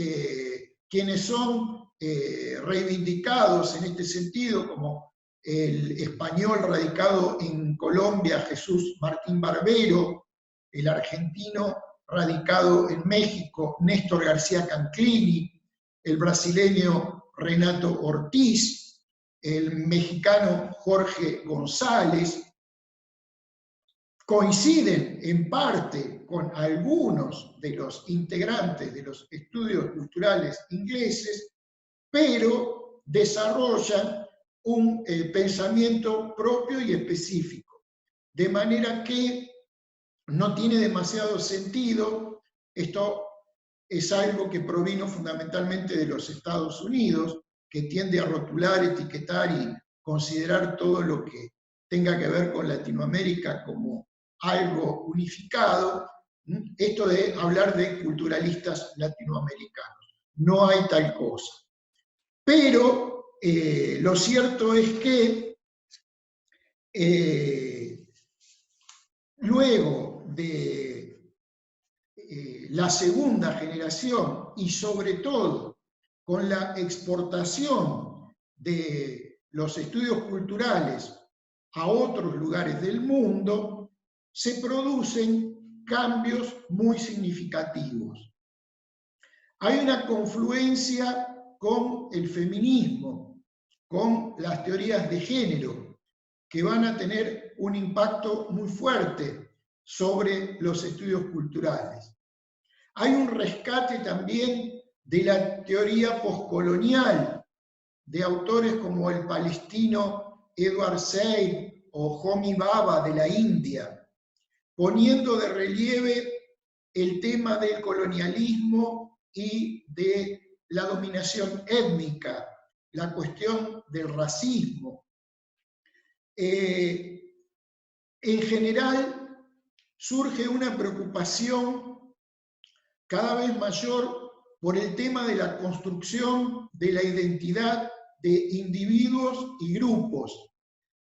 quienes son reivindicados en este sentido, como el español radicado en Colombia, Jesús Martín Barbero, el argentino radicado en México, Néstor García Canclini, el brasileño Renato Ortiz, el mexicano Jorge González, coinciden en parte con algunos de los integrantes de los estudios culturales ingleses, pero desarrollan un pensamiento propio y específico, de manera que no tiene demasiado sentido. Esto es algo que provino fundamentalmente de los Estados Unidos, que tiende a rotular, etiquetar y considerar todo lo que tenga que ver con Latinoamérica como algo unificado. Esto de hablar de culturalistas latinoamericanos. No hay tal cosa. Pero lo cierto es que luego de la segunda generación y sobre todo con la exportación de los estudios culturales a otros lugares del mundo, se producen cambios muy significativos. Hay una confluencia con el feminismo, con las teorías de género, que van a tener un impacto muy fuerte sobre los estudios culturales. Hay un rescate también de la teoría postcolonial, de autores como el palestino Edward Said o Homi Bhabha de la India, poniendo de relieve el tema del colonialismo y de la dominación étnica, la cuestión del racismo. En general, surge una preocupación cada vez mayor por el tema de la construcción de la identidad de individuos y grupos.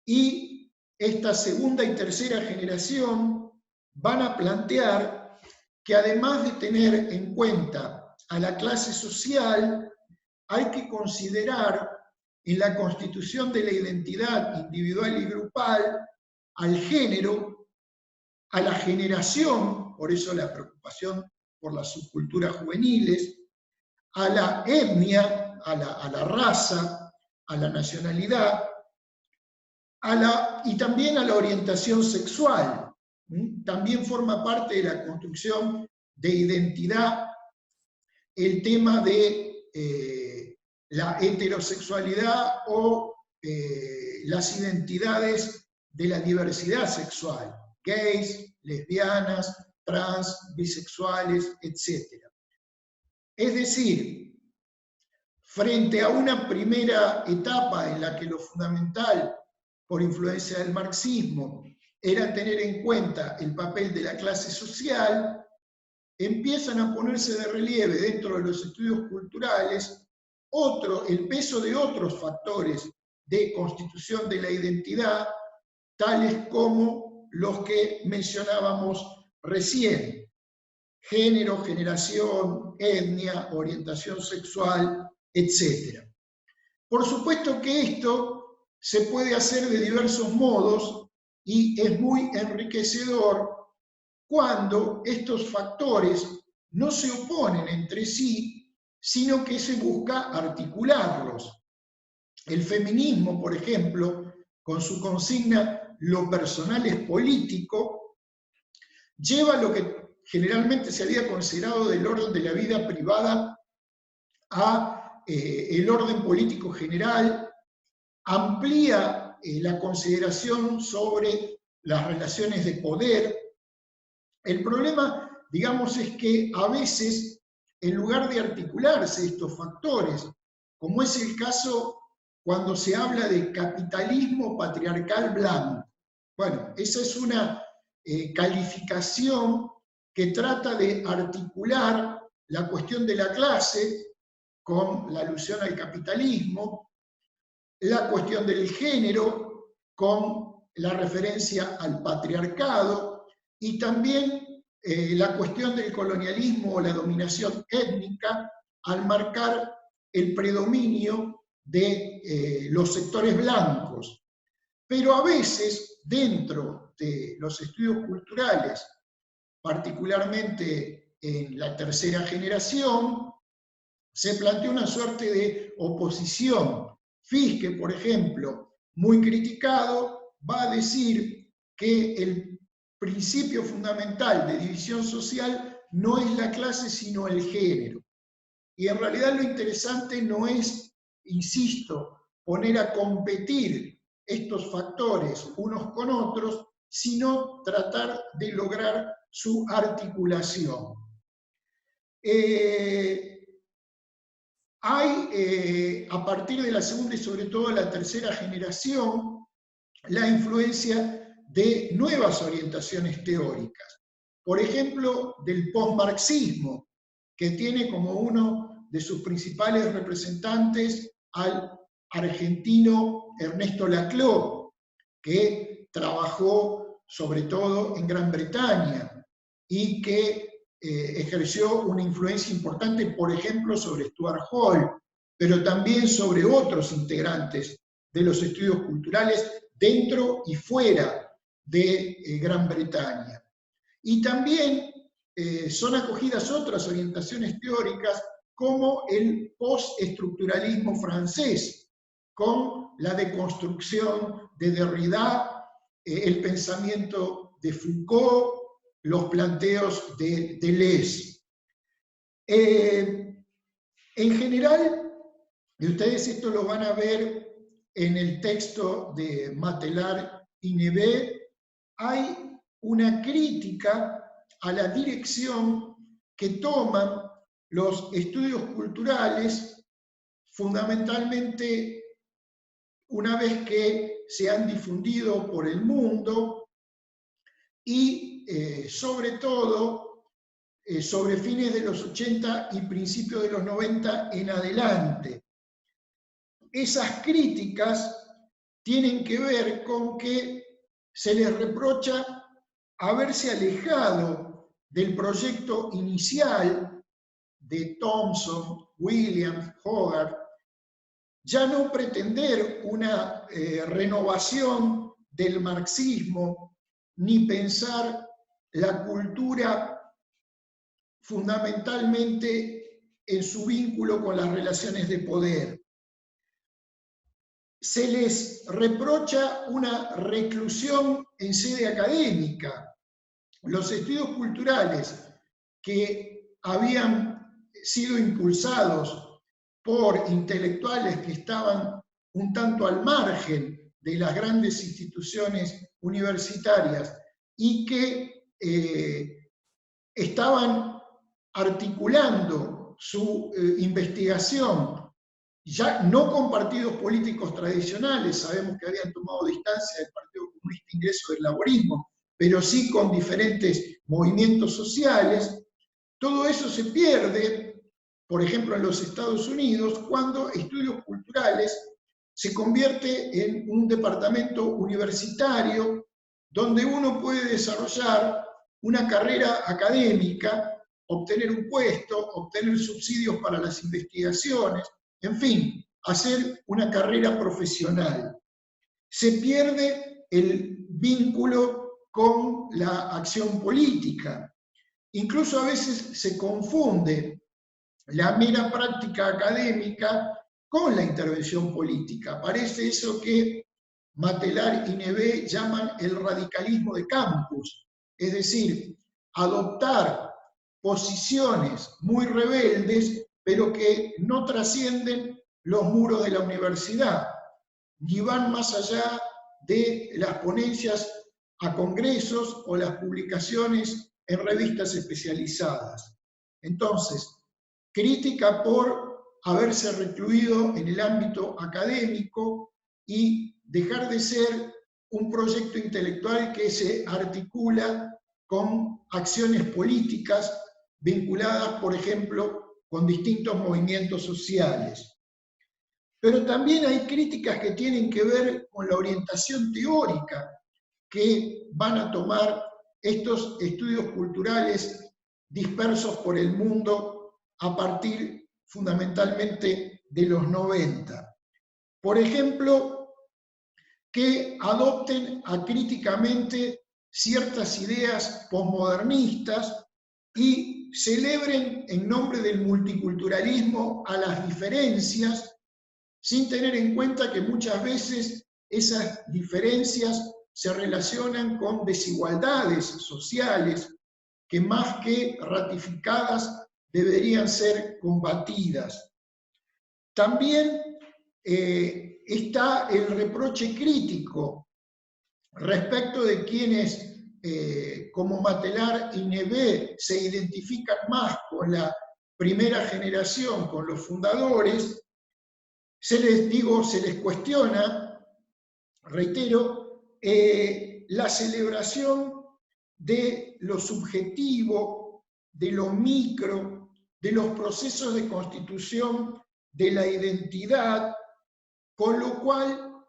Y esta segunda y tercera generación van a plantear que además de tener en cuenta a la clase social, hay que considerar en la constitución de la identidad individual y grupal al género, a la generación, por eso la preocupación por las subculturas juveniles, a la etnia, a la raza, a la nacionalidad, y también a la orientación sexual. También forma parte de la construcción de identidad el tema de la heterosexualidad o las identidades de la diversidad sexual, gays, lesbianas, trans, bisexuales, etc. Es decir, frente a una primera etapa en la que lo fundamental, por influencia del marxismo, era tener en cuenta el papel de la clase social, empiezan a ponerse de relieve dentro de los estudios culturales el peso de otros factores de constitución de la identidad, tales como los que mencionábamos recién: género, generación, etnia, orientación sexual, etc. Por supuesto que esto se puede hacer de diversos modos y es muy enriquecedor cuando estos factores no se oponen entre sí, sino que se busca articularlos. El feminismo, por ejemplo, con su consigna "lo personal es político", lleva lo que generalmente se había considerado del orden de la vida privada a el orden político general, amplía la consideración sobre las relaciones de poder. El problema, digamos, es que a veces, en lugar de articularse estos factores, como es el caso cuando se habla de capitalismo patriarcal blanco, bueno, esa es una calificación que trata de articular la cuestión de la clase con la alusión al capitalismo, la cuestión del género con la referencia al patriarcado, y también la cuestión del colonialismo o la dominación étnica al marcar el predominio de los sectores blancos. Pero a veces, dentro de los estudios culturales, particularmente en la tercera generación, se plantea una suerte de oposición. Fiske, por ejemplo, muy criticado, va a decir que el principio fundamental de división social no es la clase, sino el género. Y en realidad lo interesante no es, insisto, poner a competir estos factores unos con otros, sino tratar de lograr su articulación. Hay, a partir de la segunda y sobre todo la tercera generación, la influencia de nuevas orientaciones teóricas. Por ejemplo, del postmarxismo, que tiene como uno de sus principales representantes al argentino Ernesto Laclau, que trabajó sobre todo en Gran Bretaña y que ejerció una influencia importante, por ejemplo, sobre Stuart Hall, pero también sobre otros integrantes de los estudios culturales dentro y fuera de Gran Bretaña. Y también son acogidas otras orientaciones teóricas como el postestructuralismo francés, con la deconstrucción de Derrida, el pensamiento de Foucault, los planteos de Deleuze. En general, y ustedes esto lo van a ver en el texto de Matelar y Neve, hay una crítica a la dirección que toman los estudios culturales, fundamentalmente una vez que se han difundido por el mundo y sobre todo sobre fines de los 80 y principios de los 90 en adelante. Esas críticas tienen que ver con que se les reprocha haberse alejado del proyecto inicial de Thompson, Williams, Hogarth, ya no pretender una renovación del marxismo, ni pensar la cultura fundamentalmente en su vínculo con las relaciones de poder. Se les reprocha una reclusión en sede académica. Los estudios culturales que habían sido impulsados por intelectuales que estaban un tanto al margen de las grandes instituciones universitarias y que estaban articulando su investigación ya no con partidos políticos tradicionales, sabemos que habían tomado distancia del Partido Comunista Ingreso del Laborismo, pero sí con diferentes movimientos sociales. Todo eso se pierde, por ejemplo, en los Estados Unidos, cuando estudios culturales se convierte en un departamento universitario donde uno puede desarrollar una carrera académica, obtener un puesto, obtener subsidios para las investigaciones, en fin, hacer una carrera profesional. Se pierde el vínculo con la acción política. Incluso a veces se confunde la mera práctica académica con la intervención política. Parece eso que Matelar y Neve llaman el radicalismo de campus, es decir, adoptar posiciones muy rebeldes, pero que no trascienden los muros de la universidad, ni van más allá de las ponencias a congresos o las publicaciones en revistas especializadas. Entonces, crítica por haberse recluido en el ámbito académico y dejar de ser un proyecto intelectual que se articula con acciones políticas vinculadas, por ejemplo, con distintos movimientos sociales. Pero también hay críticas que tienen que ver con la orientación teórica que van a tomar estos estudios culturales dispersos por el mundo a partir fundamentalmente de los 90. Por ejemplo, que adopten acríticamente ciertas ideas posmodernistas y celebren en nombre del multiculturalismo a las diferencias, sin tener en cuenta que muchas veces esas diferencias se relacionan con desigualdades sociales que más que ratificadas deberían ser combatidas. También está el reproche crítico respecto de quienes, como Matelar y Neve, se identifican más con la primera generación, con los fundadores. Se les cuestiona, reitero, la celebración de lo subjetivo, de lo micro, de los procesos de constitución de la identidad, con lo cual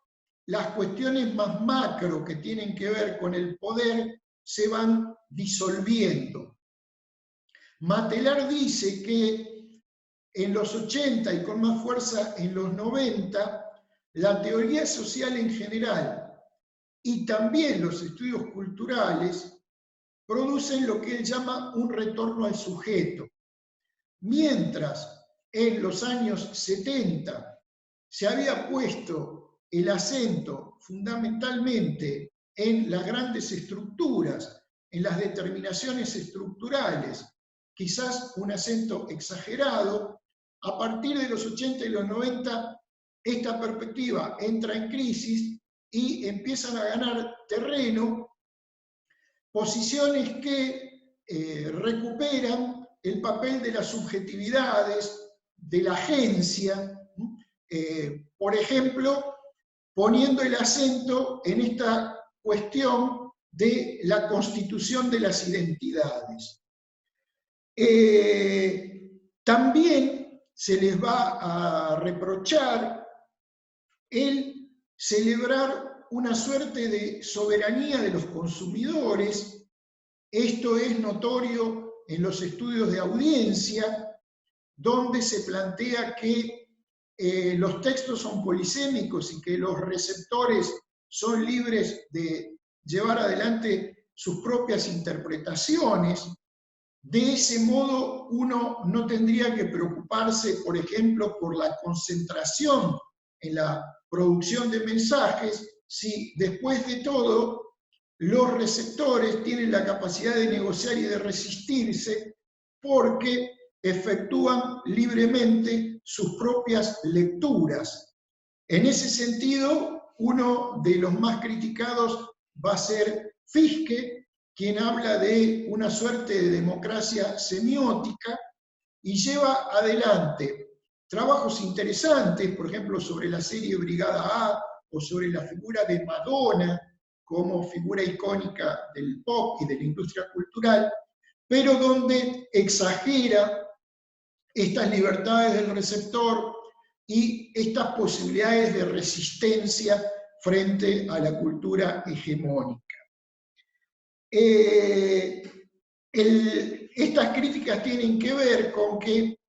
las cuestiones más macro que tienen que ver con el poder se van disolviendo. Matelar dice que en los 80 y con más fuerza en los 90, la teoría social en general y también los estudios culturales producen lo que él llama un retorno al sujeto, mientras en los años 70 se había puesto el acento fundamentalmente en las grandes estructuras, en las determinaciones estructurales, quizás un acento exagerado. A partir de los 80 y los 90, esta perspectiva entra en crisis y empiezan a ganar terreno posiciones que recuperan el papel de las subjetividades, de la agencia, por ejemplo, poniendo el acento en esta cuestión de la constitución de las identidades. También se les va a reprochar el celebrar una suerte de soberanía de los consumidores. Esto es notorio en los estudios de audiencia, donde se plantea que los textos son polisémicos y que los receptores son libres de llevar adelante sus propias interpretaciones. De ese modo, uno no tendría que preocuparse, por ejemplo, por la concentración en la producción de mensajes, si después de todo los receptores tienen la capacidad de negociar y de resistirse porque efectúan libremente sus propias lecturas. En ese sentido, uno de los más criticados va a ser Fichte, quien habla de una suerte de democracia semiótica y lleva adelante trabajos interesantes, por ejemplo, sobre la serie Brigada A o sobre la figura de Madonna como figura icónica del pop y de la industria cultural, pero donde exagera estas libertades del receptor y estas posibilidades de resistencia frente a la cultura hegemónica. Estas críticas tienen que ver con que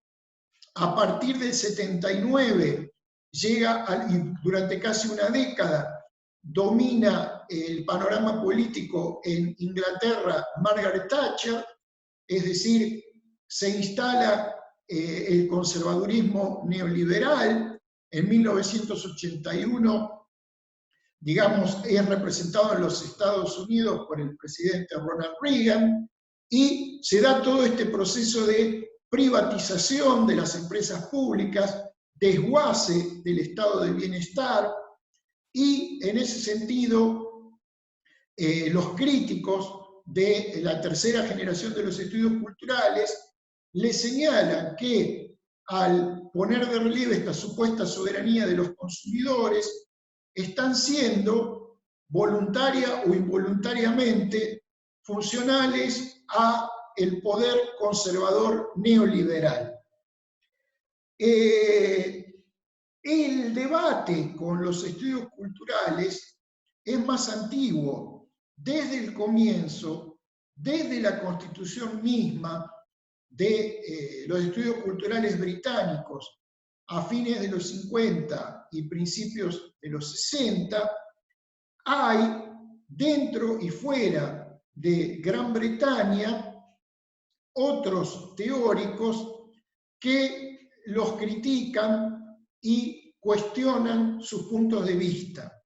a partir del 79 llega, y durante casi una década, domina el panorama político en Inglaterra Margaret Thatcher, es decir, se instala el conservadurismo neoliberal. En 1981, digamos, es representado en los Estados Unidos por el presidente Ronald Reagan, y se da todo este proceso de privatización de las empresas públicas, desguace del estado de bienestar, y en ese sentido los críticos de la tercera generación de los estudios culturales le señalan que al poner de relieve esta supuesta soberanía de los consumidores, están siendo voluntaria o involuntariamente funcionales a el poder conservador neoliberal. El debate con los estudios culturales es más antiguo. Desde el comienzo, desde la constitución misma de los estudios culturales británicos a fines de los 50 y principios de los 60, hay dentro y fuera de Gran Bretaña otros teóricos que los critican y cuestionan sus puntos de vista.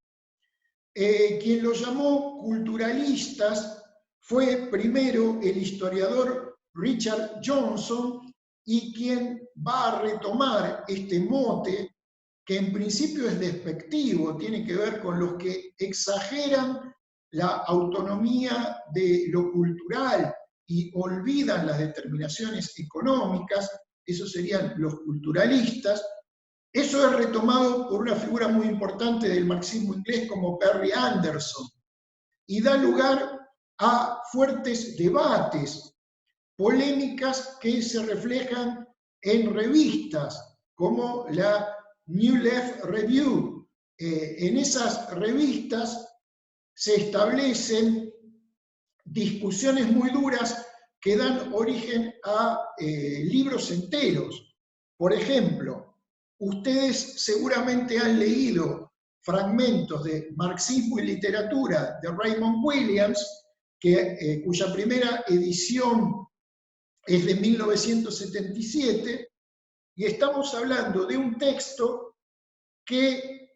Quien los llamó culturalistas fue primero el historiador Richard Johnson, y quien va a retomar este mote, que en principio es despectivo, tiene que ver con los que exageran la autonomía de lo cultural y olvidan las determinaciones económicas. Esos serían los culturalistas. Eso es retomado por una figura muy importante del marxismo inglés como Perry Anderson, y da lugar a fuertes debates, polémicas que se reflejan en revistas como la New Left Review. En esas revistas se establecen discusiones muy duras que dan origen a libros enteros. Por ejemplo, ustedes seguramente han leído fragmentos de Marxismo y Literatura de Raymond Williams, cuya primera edición es de 1977, y estamos hablando de un texto que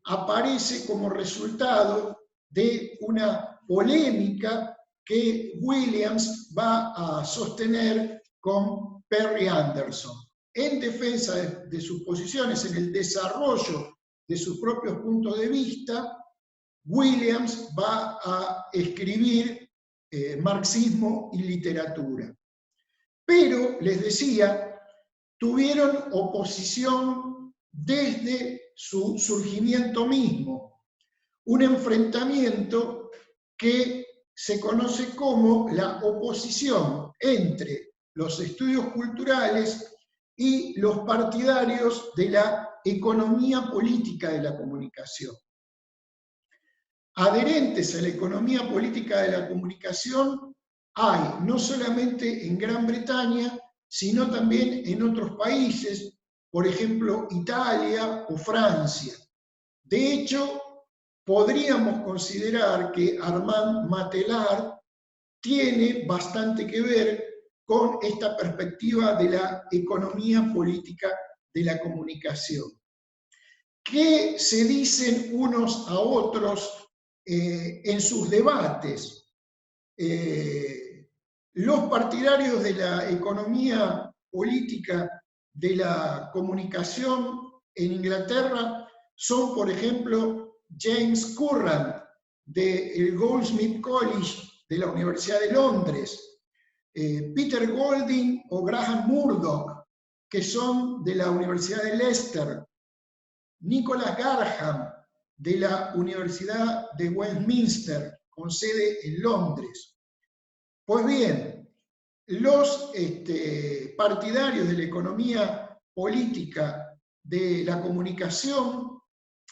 aparece como resultado de una polémica que Williams va a sostener con Perry Anderson, en defensa de sus posiciones, en el desarrollo de sus propios puntos de vista. Williams va a escribir marxismo y literatura. Pero, les decía, tuvieron oposición desde su surgimiento mismo, un enfrentamiento que se conoce como la oposición entre los estudios culturales y los partidarios de la economía política de la comunicación. Adherentes a la economía política de la comunicación hay no solamente en Gran Bretaña, sino también en otros países, por ejemplo, Italia o Francia. De hecho, podríamos considerar que Armand Matelar tiene bastante que ver con esta perspectiva de la economía política de la comunicación. ¿Qué se dicen unos a otros en sus debates? Los partidarios de la economía política de la comunicación en Inglaterra son, por ejemplo, James Curran, del Goldsmiths College de la Universidad de Londres, Peter Golding o Graham Murdoch, que son de la Universidad de Leicester, Nicholas Garham, de la Universidad de Westminster, con sede en Londres. Pues bien, los partidarios de la economía política de la comunicación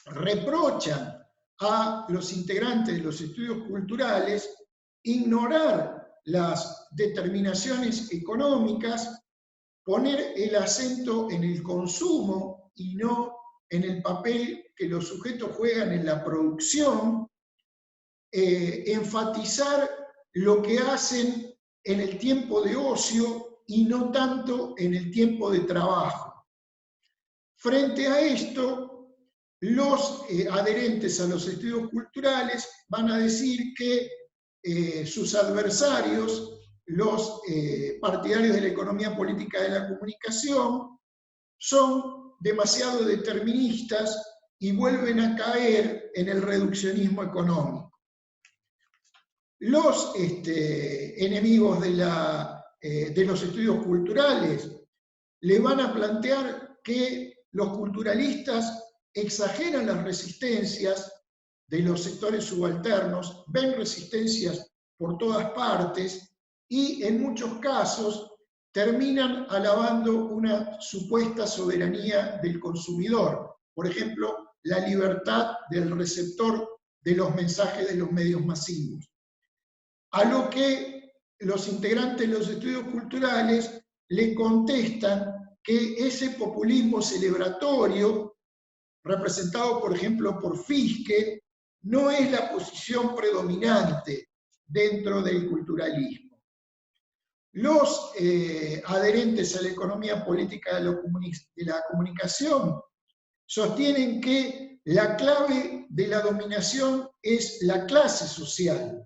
reprochan a los integrantes de los estudios culturales ignorar las determinaciones económicas, poner el acento en el consumo y no en el papel que los sujetos juegan en la producción, enfatizar lo que hacen en el tiempo de ocio y no tanto en el tiempo de trabajo. Frente a esto, los adherentes a los estudios culturales van a decir que sus adversarios, los partidarios de la economía política de la comunicación, son demasiado deterministas y vuelven a caer en el reduccionismo económico. Los enemigos de los estudios culturales le van a plantear que los culturalistas exageran las resistencias de los sectores subalternos, ven resistencias por todas partes y en muchos casos terminan alabando una supuesta soberanía del consumidor. Por ejemplo, la libertad del receptor de los mensajes de los medios masivos. A lo que los integrantes de los estudios culturales le contestan que ese populismo celebratorio, representado por ejemplo por Fichte, no es la posición predominante dentro del culturalismo. Los adherentes a la economía política de la comunicación sostienen que la clave de la dominación es la clase social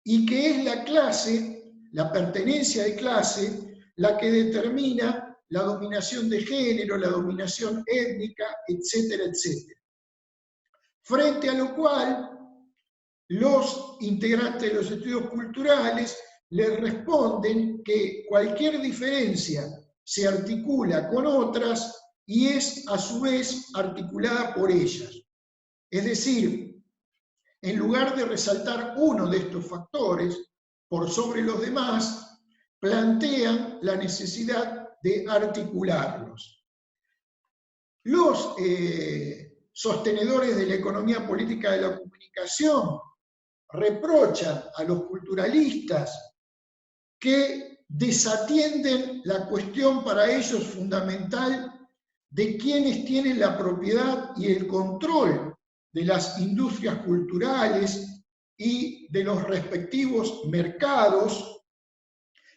y que es la clase, la pertenencia de clase, la que determina la dominación de género, la dominación étnica, etcétera, etcétera. Frente a lo cual, los integrantes de los estudios culturales les responden que cualquier diferencia se articula con otras y es a su vez articulada por ellas. Es decir, en lugar de resaltar uno de estos factores por sobre los demás, plantean la necesidad de articularlos. Los sostenedores de la economía política de la comunicación reprochan a los culturalistas que desatienden la cuestión para ellos fundamental de quienes tienen la propiedad y el control de las industrias culturales y de los respectivos mercados,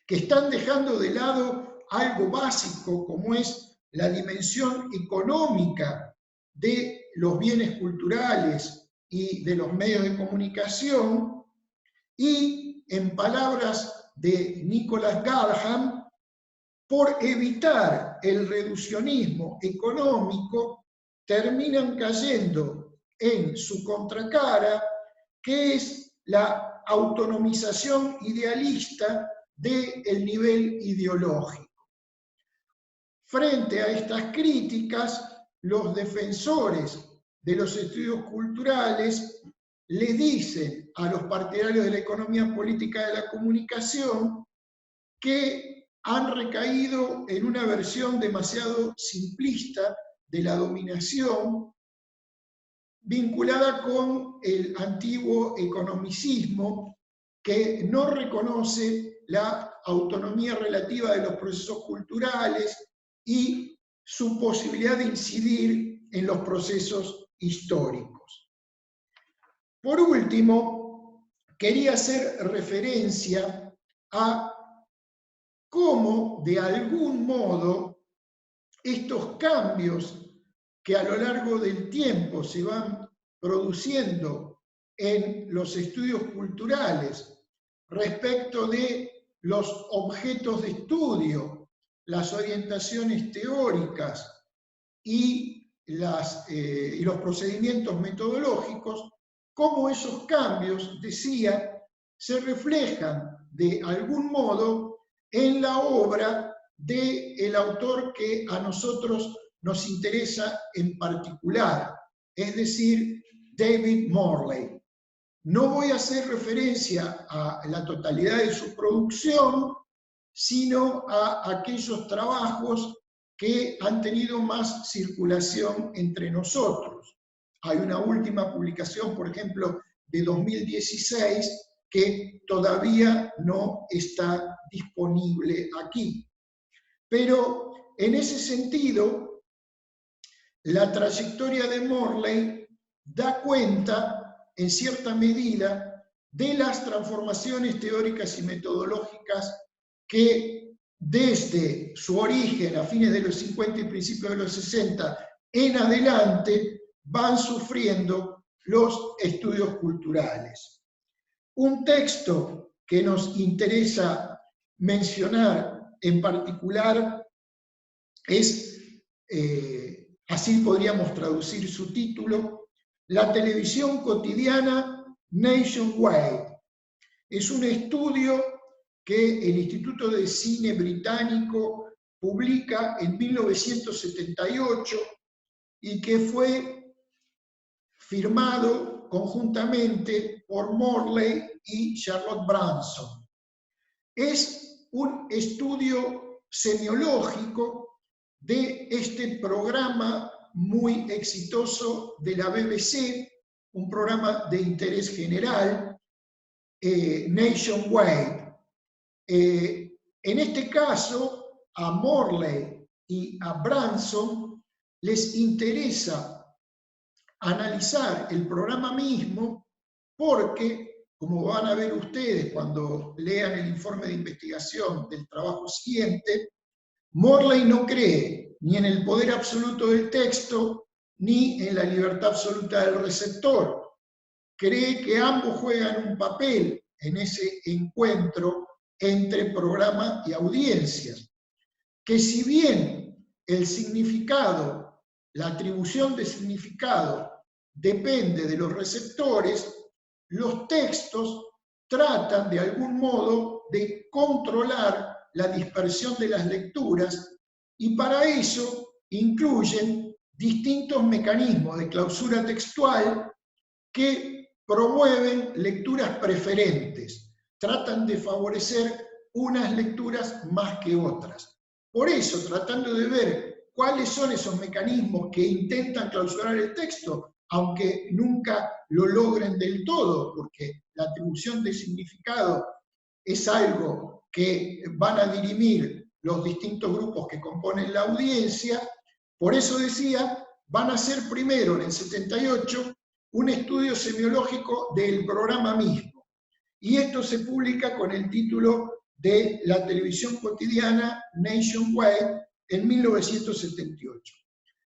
que están dejando de lado algo básico como es la dimensión económica de los bienes culturales y de los medios de comunicación, y en palabras de Nicholas Garham, por evitar el reduccionismo económico, terminan cayendo en su contracara, que es la autonomización idealista del nivel ideológico. Frente a estas críticas, los defensores de los estudios culturales le dicen a los partidarios de la economía política de la comunicación que han recaído en una versión demasiado simplista de la dominación, vinculada con el antiguo economicismo, que no reconoce la autonomía relativa de los procesos culturales y su posibilidad de incidir en los procesos históricos. Por último, quería hacer referencia a cómo, de algún modo, estos cambios que a lo largo del tiempo se van produciendo en los estudios culturales respecto de los objetos de estudio, las orientaciones teóricas y los procedimientos metodológicos, cómo esos cambios, decía, se reflejan de algún modo en la obra del autor que a nosotros nos interesa en particular, es decir, David Morley. No voy a hacer referencia a la totalidad de su producción, sino a aquellos trabajos que han tenido más circulación entre nosotros. Hay una última publicación, por ejemplo, de 2016, que todavía no está disponible aquí. Pero en ese sentido, la trayectoria de Morley da cuenta, en cierta medida, de las transformaciones teóricas y metodológicas que desde su origen a fines de los 50 y principios de los 60 en adelante van sufriendo los estudios culturales. Un texto que nos interesa mencionar en particular es, así podríamos traducir su título, La televisión cotidiana nationwide. Es un estudio que el Instituto de Cine Británico publica en 1978 y que fue firmado conjuntamente por Morley y Charlotte Branson. Es un estudio semiológico de este programa muy exitoso de la BBC, un programa de interés general, nationwide. En este caso, a Morley y a Branson les interesa analizar el programa mismo porque, como van a ver ustedes cuando lean el informe de investigación del trabajo siguiente, Morley no cree ni en el poder absoluto del texto ni en la libertad absoluta del receptor. Cree que ambos juegan un papel en ese encuentro entre programa y audiencias. Que si bien el significado, la atribución de significado depende de los receptores, los textos tratan de algún modo de controlar la dispersión de las lecturas y para eso incluyen distintos mecanismos de clausura textual que promueven lecturas preferentes, tratan de favorecer unas lecturas más que otras. Por eso, tratando de ver cuáles son esos mecanismos que intentan clausurar el texto, aunque nunca lo logren del todo, porque la atribución de significado es algo que van a dirimir los distintos grupos que componen la audiencia, por eso decía, van a hacer primero en el 78 un estudio semiológico del programa mismo. Y esto se publica con el título de la televisión cotidiana Nationwide en 1978.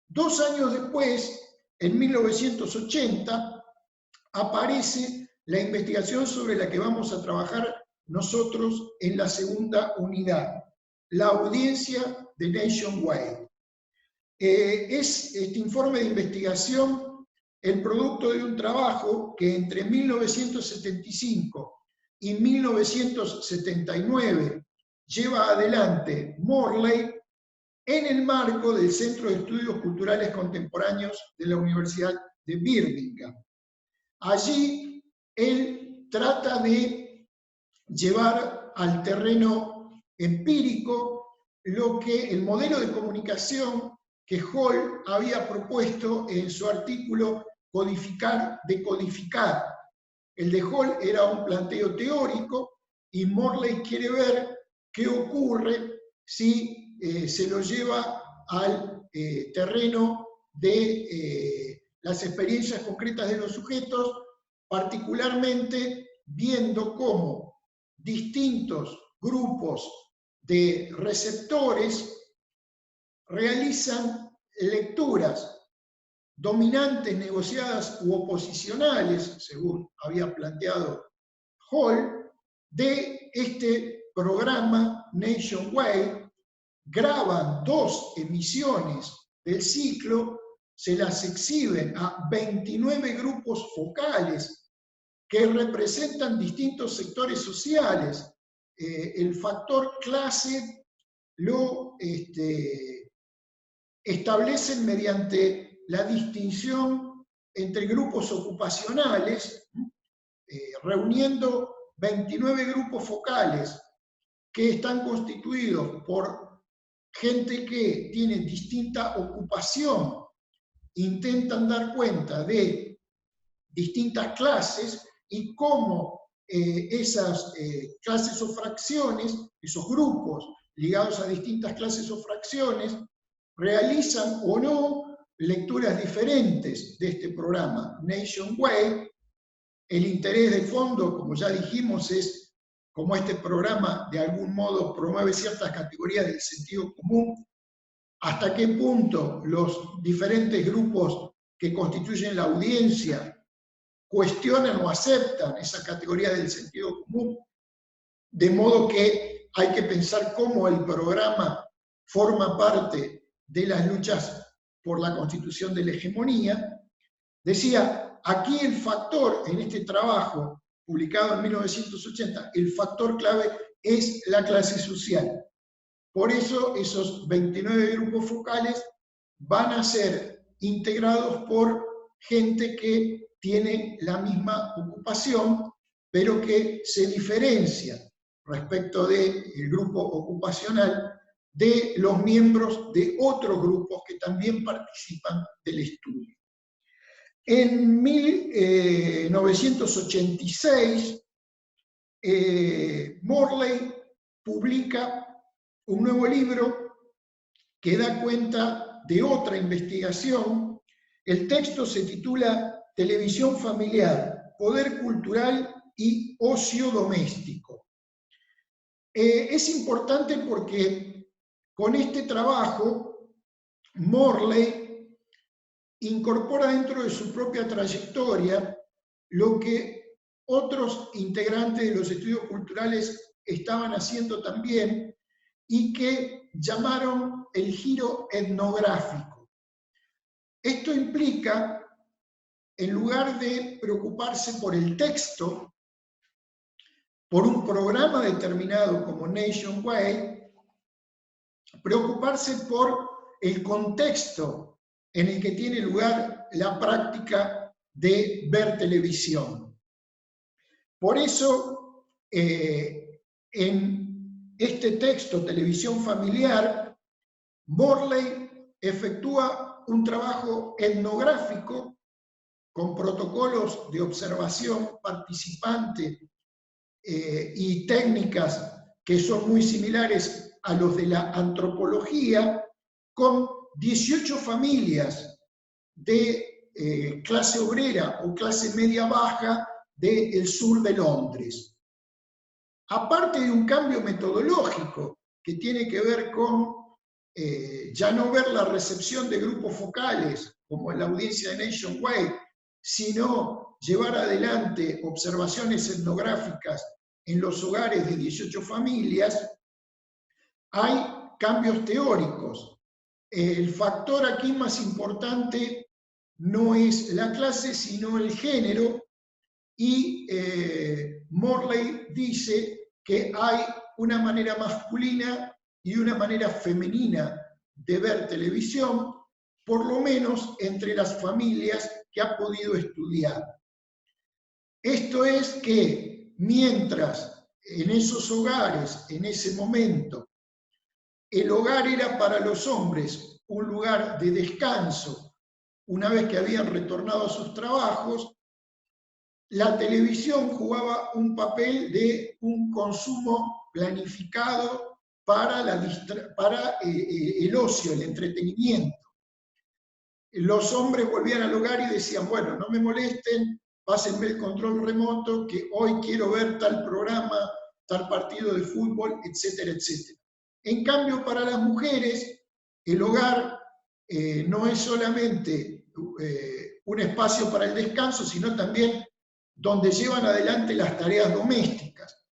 2 años después, en 1980, aparece la investigación sobre la que vamos a trabajar nosotros en la segunda unidad, la audiencia de Nationwide. Es este informe de investigación el producto de un trabajo que entre 1975 y 1979 lleva adelante Morley en el marco del Centro de Estudios Culturales Contemporáneos de la Universidad de Birmingham. Allí él trata de llevar al terreno empírico lo que el modelo de comunicación que Hall había propuesto en su artículo Codificar, Decodificar. El de Hall era un planteo teórico y Morley quiere ver qué ocurre si se lo lleva al terreno de las experiencias concretas de los sujetos, particularmente viendo cómo distintos grupos de receptores realizan lecturas dominantes, negociadas u oposicionales, según había planteado Hall, de este programa Nationwide. Graban 2 emisiones del ciclo, se las exhiben a 29 grupos focales que representan distintos sectores sociales. El factor clase lo establecen mediante la distinción entre grupos ocupacionales, reuniendo 29 grupos focales que están constituidos por gente que tiene distinta ocupación, intentan dar cuenta de distintas clases y cómo esas clases o fracciones, esos grupos ligados a distintas clases o fracciones, realizan o no lecturas diferentes de este programa Nationwide. El interés de fondo, como ya dijimos, es como este programa de algún modo promueve ciertas categorías del sentido común, hasta qué punto los diferentes grupos que constituyen la audiencia cuestionan o aceptan esa categoría del sentido común, de modo que hay que pensar cómo el programa forma parte de las luchas por la constitución de la hegemonía. Decía, aquí el factor en este trabajo publicado en 1980, el factor clave es la clase social. Por eso esos 29 grupos focales van a ser integrados por gente que tiene la misma ocupación, pero que se diferencia respecto del grupo ocupacional de los miembros de otros grupos que también participan del estudio. En 1986, Morley publica un nuevo libro que da cuenta de otra investigación. El texto se titula Televisión familiar, poder cultural y ocio doméstico. Es importante porque con este trabajo Morley incorpora dentro de su propia trayectoria lo que otros integrantes de los estudios culturales estaban haciendo también y que llamaron el giro etnográfico. Esto implica, en lugar de preocuparse por el texto, por un programa determinado como Nationwide, preocuparse por el contexto en el que tiene lugar la práctica de ver televisión. Por eso, en este texto, Televisión Familiar, Morley efectúa un trabajo etnográfico con protocolos de observación participante y técnicas que son muy similares a los de la antropología, con 18 familias de clase obrera o clase media baja del sur de Londres. aparte de un cambio metodológico que tiene que ver con ya no ver la recepción de grupos focales, como en la audiencia de Nationwide, sino llevar adelante observaciones etnográficas en los hogares de 18 familias, hay cambios teóricos. El factor aquí más importante no es la clase, sino el género, y Morley dice que hay una manera masculina y una manera femenina de ver televisión, por lo menos entre las familias que ha podido estudiar. Esto es que mientras en esos hogares, en ese momento, el hogar era para los hombres un lugar de descanso, una vez que habían retornado a sus trabajos, la televisión jugaba un papel de un consumo planificado para el ocio, el entretenimiento. Los hombres volvían al hogar y decían, bueno, no me molesten, pásenme el control remoto, que hoy quiero ver tal programa, tal partido de fútbol, etcétera, etcétera. En cambio, para las mujeres, el hogar no es solamente un espacio para el descanso, sino también donde llevan adelante las tareas domésticas.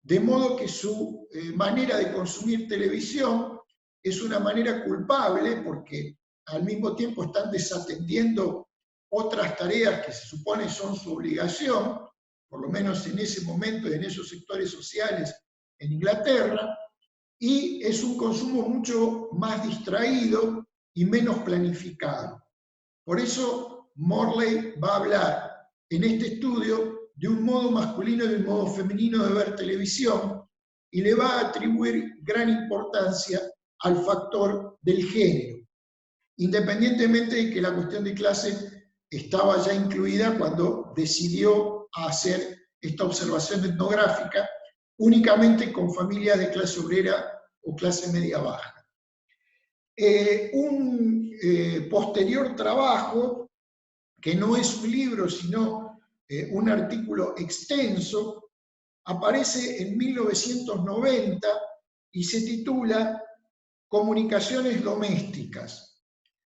De modo que su manera de consumir televisión es una manera culpable porque al mismo tiempo están desatendiendo otras tareas que se supone son su obligación, por lo menos en ese momento, en esos sectores sociales en Inglaterra, y es un consumo mucho más distraído y menos planificado. Por eso Morley va a hablar en este estudio de un modo masculino y de un modo femenino de ver televisión y le va a atribuir gran importancia al factor del género, independientemente de que la cuestión de clase estaba ya incluida cuando decidió hacer esta observación etnográfica únicamente con familias de clase obrera o clase media baja. Un posterior trabajo, que no es un libro, sino un artículo extenso, aparece en 1990 y se titula Comunicaciones domésticas.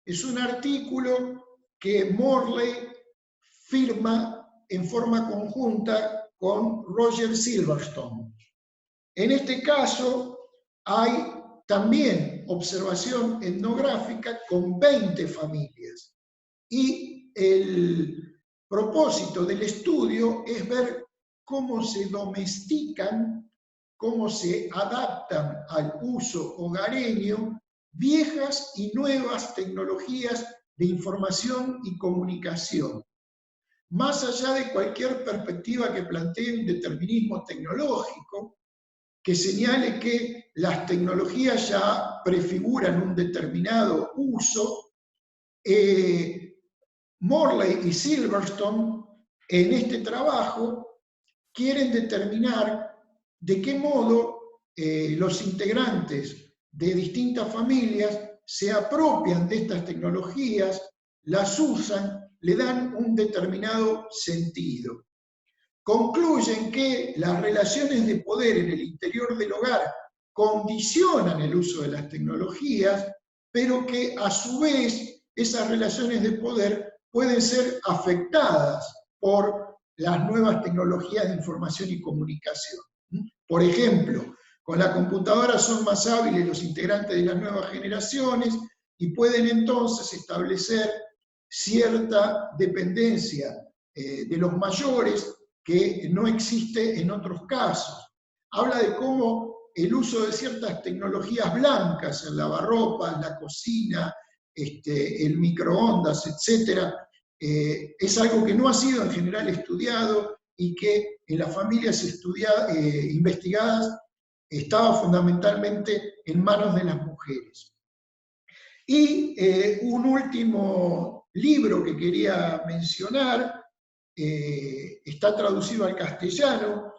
Es un artículo que Morley firma en forma conjunta con Roger Silverstone. En este caso hay también observación etnográfica con 20 familias y el propósito del estudio es ver cómo se domestican, cómo se adaptan al uso hogareño viejas y nuevas tecnologías de información y comunicación, más allá de cualquier perspectiva que plantee un determinismo tecnológico, que señale que las tecnologías ya prefiguran un determinado uso. Morley y Silverstone en este trabajo quieren determinar de qué modo los integrantes de distintas familias se apropian de estas tecnologías, las usan, le dan un determinado sentido. Concluyen que las relaciones de poder en el interior del hogar condicionan el uso de las tecnologías, pero que a su vez esas relaciones de poder pueden ser afectadas por las nuevas tecnologías de información y comunicación. Por ejemplo, con la computadora son más hábiles los integrantes de las nuevas generaciones y pueden entonces establecer cierta dependencia de los mayores que no existe en otros casos. Habla de cómo el uso de ciertas tecnologías blancas, el lavarropas, la cocina, el microondas, etc., es algo que no ha sido en general estudiado y que en las familias investigadas estaba fundamentalmente en manos de las mujeres. Y un último libro que quería mencionar, está traducido al castellano,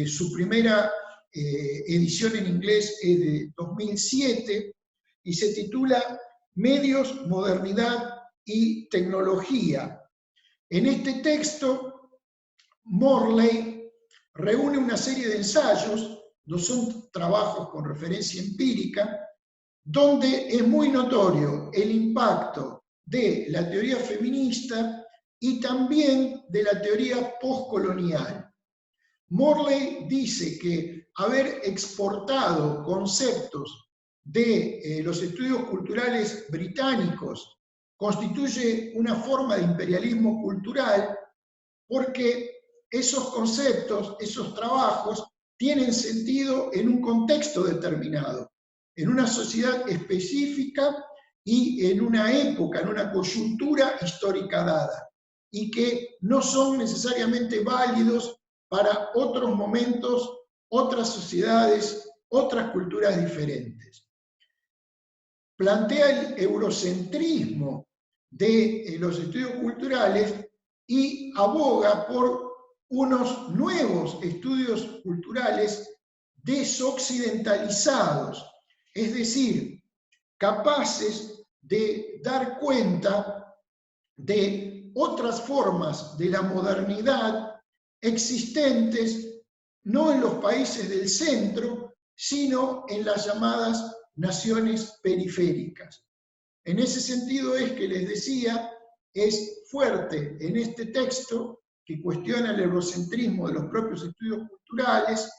su primera edición en inglés es de 2007 y se titula Medios, Modernidad y Tecnología. En este texto, Morley reúne una serie de ensayos, no son trabajos con referencia empírica, donde es muy notorio el impacto de la teoría feminista y también de la teoría postcolonial. Morley dice que haber exportado conceptos de los estudios culturales británicos constituye una forma de imperialismo cultural porque esos conceptos, esos trabajos, tienen sentido en un contexto determinado, en una sociedad específica y en una época, en una coyuntura histórica dada, y que no son necesariamente válidos para otros momentos, otras sociedades, otras culturas diferentes. Plantea el eurocentrismo de los estudios culturales y aboga por unos nuevos estudios culturales desoccidentalizados, es decir, capaces de dar cuenta de otras formas de la modernidad existentes no en los países del centro, sino en las llamadas naciones periféricas. En ese sentido es que les decía, es fuerte en este texto que cuestiona el eurocentrismo de los propios estudios culturales,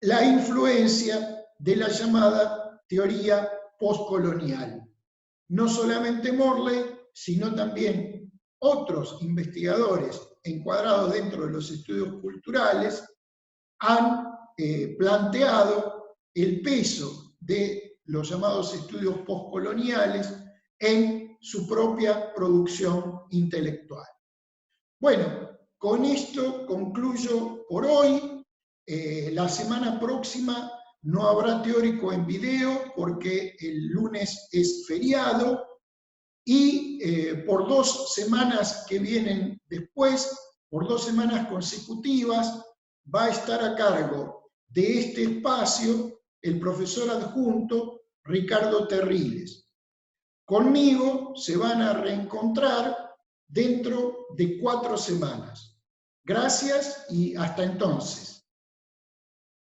la influencia de la llamada teoría postcolonial. No solamente Morley, sino también otros investigadores encuadrados dentro de los estudios culturales han planteado el peso de los llamados estudios postcoloniales en su propia producción intelectual. Bueno, con esto concluyo por hoy. La semana próxima no habrá teórico en video porque el lunes es feriado y por 2 semanas que vienen después, por 2 semanas consecutivas, va a estar a cargo de este espacio el profesor adjunto Ricardo Terriles. Conmigo se van a reencontrar dentro de 4 semanas. Gracias y hasta entonces.